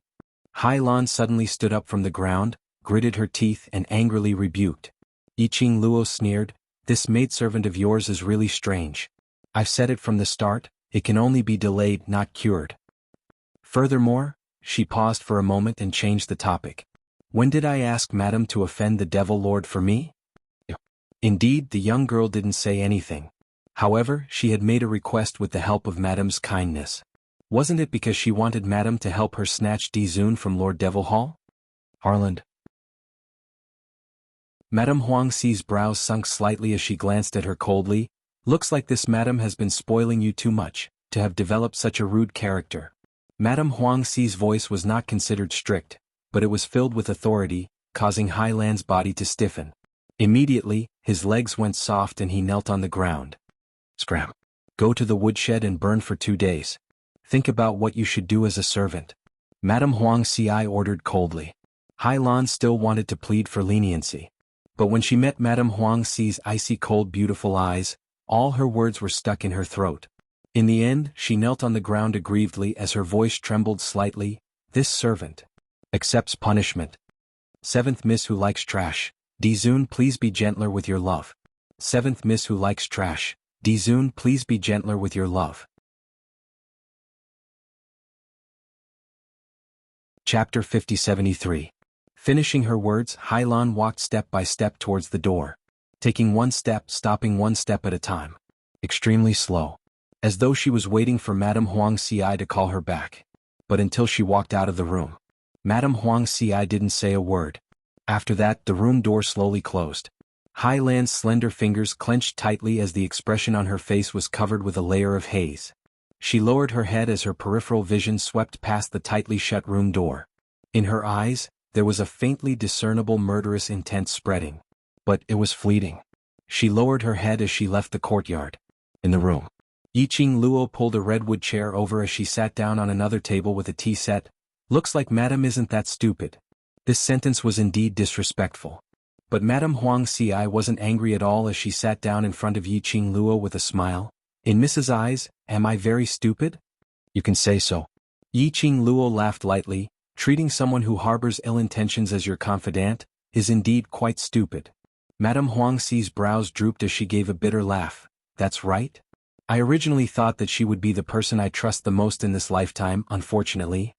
Speaker 1: Hailan suddenly stood up from the ground, gritted her teeth and angrily rebuked. Yi Qingluo sneered, "This maidservant of yours is really strange. I've said it from the start, it can only be delayed, not cured." Furthermore, she paused for a moment and changed the topic. "When did I ask Madam to offend the Devil Lord for me?" Indeed, the young girl didn't say anything. However, she had made a request with the help of Madam's kindness. Wasn't it because she wanted Madam to help her snatch Dizun from Lord Devil Hall? Harland. Madame Huangxi's brows sunk slightly as she glanced at her coldly. "Looks like this Madam has been spoiling you too much, to have developed such a rude character." Madame Huangxi's voice was not considered strict, but it was filled with authority, causing Hailan's body to stiffen. Immediately, his legs went soft and he knelt on the ground. "Scram. Go to the woodshed and burn for 2 days. Think about what you should do as a servant," Madame Huangxi ordered coldly. Hailan still wanted to plead for leniency. But when she met Madame Huangxi's icy cold beautiful eyes, all her words were stuck in her throat. In the end, she knelt on the ground aggrievedly as her voice trembled slightly. "This servant accepts punishment. 7th Miss Who Likes Trash. Dizun, please be gentler with your love. 7th Miss Who Likes Trash. Dizun, please be gentler with your love." Chapter 5073. Finishing her words, Hailan walked step by step towards the door. Taking one step, stopping one step at a time. Extremely slow. As though she was waiting for Madame Huangxi to call her back. But until she walked out of the room, Madame Huangxi didn't say a word. After that, the room door slowly closed. Hailan's slender fingers clenched tightly as the expression on her face was covered with a layer of haze. She lowered her head as her peripheral vision swept past the tightly shut room door. In her eyes, there was a faintly discernible murderous intent spreading. But it was fleeting. She lowered her head as she left the courtyard. In the room, Yi Qingluo pulled a redwood chair over as she sat down on another table with a tea set. "Looks like Madam isn't that stupid." This sentence was indeed disrespectful. But Madame Huangxi wasn't angry at all as she sat down in front of Yi Qingluo with a smile. "In Mrs. Eyes, am I very stupid?" "You can say so." Yi Qingluo laughed lightly. "Treating someone who harbors ill intentions as your confidant is indeed quite stupid." Madame Huangxi's brows drooped as she gave a bitter laugh. "That's right. I originally thought that she would be the person I trust the most in this lifetime, unfortunately.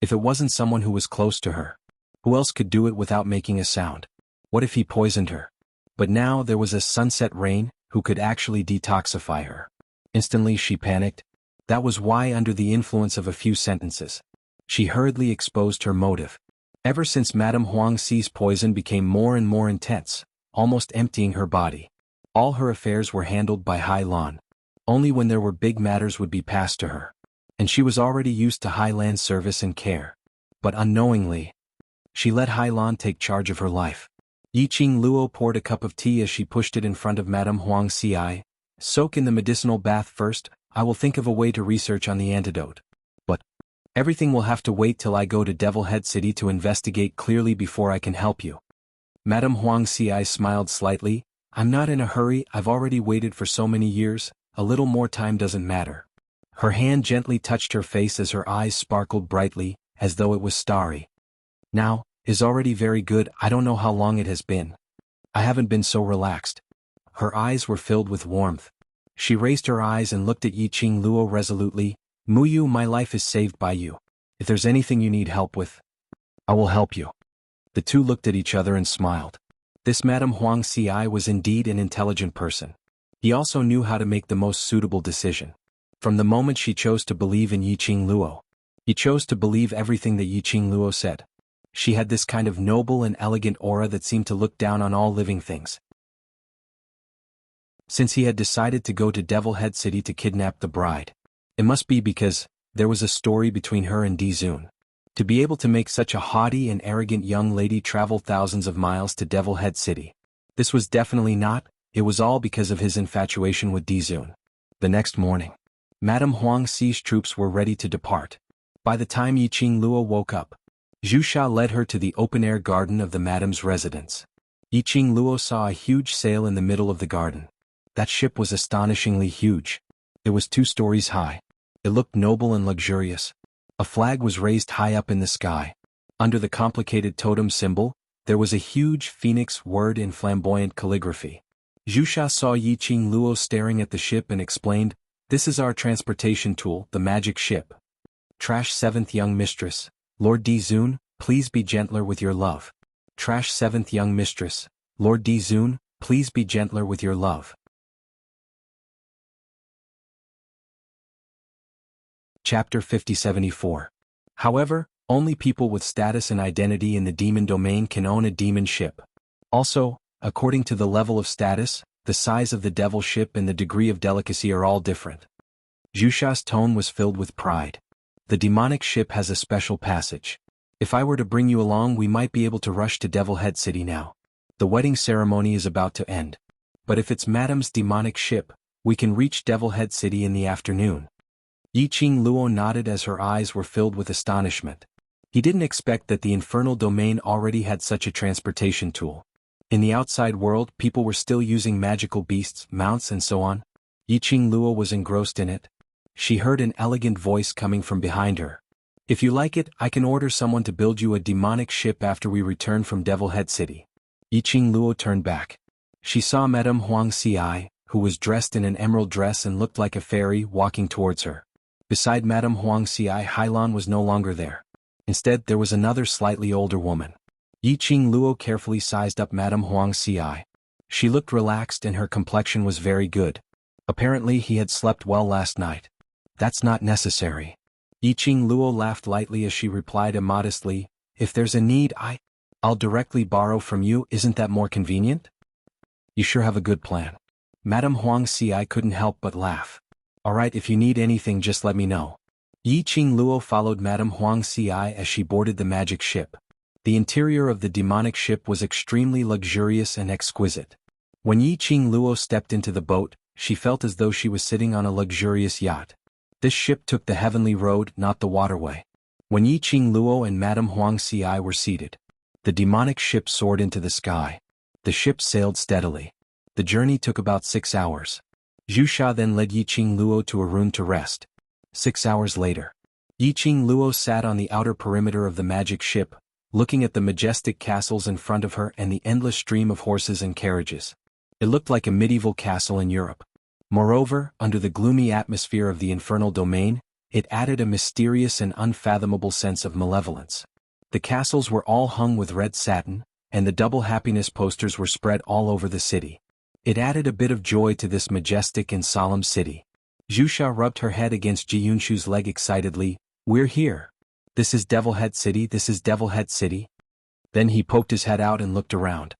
Speaker 1: If it wasn't someone who was close to her. Who else could do it without making a sound? What if he poisoned her? But now there was a Sunset Rain, who could actually detoxify her." Instantly she panicked. That was why, under the influence of a few sentences, she hurriedly exposed her motive. Ever since Madame Huangxi's poison became more and more intense, almost emptying her body, all her affairs were handled by Hailan. Only when there were big matters would be passed to her. And she was already used to Hailan's service and care. But unknowingly, she let Hailan take charge of her life. Yi Qingluo poured a cup of tea as she pushed it in front of Madame Huangxi. "Soak in the medicinal bath first. I will think of a way to research on the antidote. But everything will have to wait till I go to Devil Head City to investigate clearly before I can help you." Madame Huangxi smiled slightly. "I'm not in a hurry, I've already waited for so many years, a little more time doesn't matter." Her hand gently touched her face as her eyes sparkled brightly, as though it was starry. "Now, is already very good. I don't know how long it has been. I haven't been so relaxed." Her eyes were filled with warmth. She raised her eyes and looked at Yi Qingluo resolutely. "Muyu, my life is saved by you. If there's anything you need help with, I will help you." The two looked at each other and smiled. This Madame Huangxi was indeed an intelligent person. He also knew how to make the most suitable decision. From the moment she chose to believe in Yi Qingluo, he chose to believe everything that Yi Qingluo said. She had this kind of noble and elegant aura that seemed to look down on all living things. Since he had decided to go to Devil Head City to kidnap the bride, it must be because there was a story between her and Dizun. To be able to make such a haughty and arrogant young lady travel thousands of miles to Devil Head City. This was definitely not, it was all because of his infatuation with Dizun. The next morning, Madame Huang Xi's troops were ready to depart. By the time Yiqing Luo woke up, Zhu Sha led her to the open-air garden of the madame's residence. Yiqing Luo saw a huge sail in the middle of the garden. That ship was astonishingly huge. It was 2 stories high. It looked noble and luxurious. A flag was raised high up in the sky. Under the complicated totem symbol, there was a huge phoenix word in flamboyant calligraphy. Zhu Sha saw Yiqing Luo staring at the ship and explained, "This is our transportation tool, the magic ship. Trash 7th young mistress, Lord Dizun, please be gentler with your love. Trash 7th young mistress, Lord Dizun, please be gentler with your love." Chapter 5074. However, only people with status and identity in the demon domain can own a demon ship. Also, according to the level of status, the size of the devil ship and the degree of delicacy are all different. Zhu Sha's tone was filled with pride. The demonic ship has a special passage. If I were to bring you along, we might be able to rush to Devil Head City now. The wedding ceremony is about to end. But if it's Madame's demonic ship, we can reach Devil Head City in the afternoon. Yiqing Luo nodded as her eyes were filled with astonishment. He didn't expect that the infernal domain already had such a transportation tool. In the outside world, people were still using magical beasts, mounts and so on. Yiqing Luo was engrossed in it. She heard an elegant voice coming from behind her. "If you like it, I can order someone to build you a demonic ship after we return from Devil Head City." Yiqing Luo turned back. She saw Madame Huang Xi, who was dressed in an emerald dress and looked like a fairy, walking towards her. Beside Madame Huang Xi, Hailan was no longer there. Instead, there was another slightly older woman. Yiqing Luo carefully sized up Madame Huang Xi. She looked relaxed and her complexion was very good. Apparently he had slept well last night. "That's not necessary." Yiqing Luo laughed lightly as she replied immodestly, "If there's a need, I'll directly borrow from you, isn't that more convenient?" "You sure have a good plan." Madame Huang Xi couldn't help but laugh. "Alright, if you need anything just let me know." Yiqing Luo followed Madame Huang Xi as she boarded the magic ship. The interior of the demonic ship was extremely luxurious and exquisite. When Yiqing Luo stepped into the boat, she felt as though she was sitting on a luxurious yacht. This ship took the heavenly road, not the waterway. When Yiqing Luo and Madame Huang Xi were seated, the demonic ship soared into the sky. The ship sailed steadily. The journey took about 6 hours. Zhu Sha then led Yiqing Luo to a room to rest. 6 hours later, Yiqing Luo sat on the outer perimeter of the magic ship, looking at the majestic castles in front of her and the endless stream of horses and carriages. It looked like a medieval castle in Europe. Moreover, under the gloomy atmosphere of the infernal domain, it added a mysterious and unfathomable sense of malevolence. The castles were all hung with red satin, and the double happiness posters were spread all over the city. It added a bit of joy to this majestic and solemn city. Zhu Sha rubbed her head against Ji Yunshu's leg excitedly. "We're here. This is Devil Head City, this is Devil Head City." Then he poked his head out and looked around.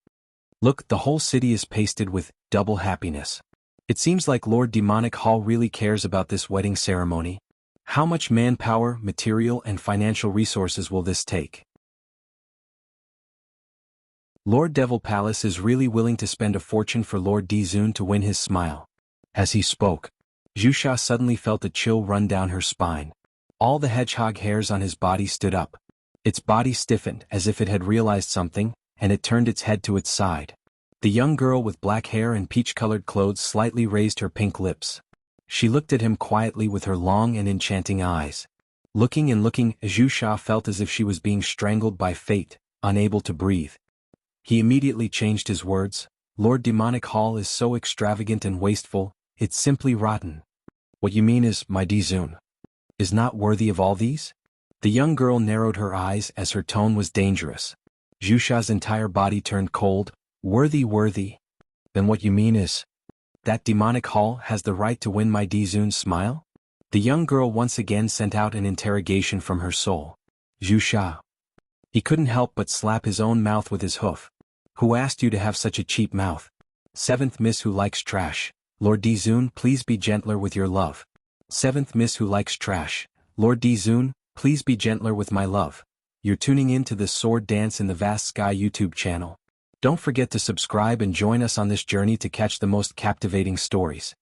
Speaker 1: "Look, the whole city is pasted with double happiness. It seems like Lord Demonic Hall really cares about this wedding ceremony. How much manpower, material and financial resources will this take? Lord Devil Palace is really willing to spend a fortune for Lord Dizun to win his smile." As he spoke, Zhu Sha suddenly felt a chill run down her spine. All the hedgehog hairs on his body stood up. Its body stiffened as if it had realized something, and it turned its head to its side. The young girl with black hair and peach-colored clothes slightly raised her pink lips. She looked at him quietly with her long and enchanting eyes. Looking and looking, Zhu Sha felt as if she was being strangled by fate, unable to breathe. He immediately changed his words. "Lord Demonic Hall is so extravagant and wasteful, it's simply rotten." "What you mean is, my Dizun is not worthy of all these?" The young girl narrowed her eyes as her tone was dangerous. Zhu Sha's entire body turned cold. Worthy? Then what you mean is, that Demonic Hall has the right to win my Dizun's smile?" The young girl once again sent out an interrogation from her soul. "Zhu Sha, He couldn't help but slap his own mouth with his hoof. Who asked you to have such a cheap mouth? 7th Miss Who Likes Trash. Lord Dizun, please be gentler with your love. 7th Miss Who Likes Trash. Lord Dizun, please be gentler with my love. You're tuning in to the Sword Dance in the Vast Sky YouTube channel. Don't forget to subscribe and join us on this journey to catch the most captivating stories.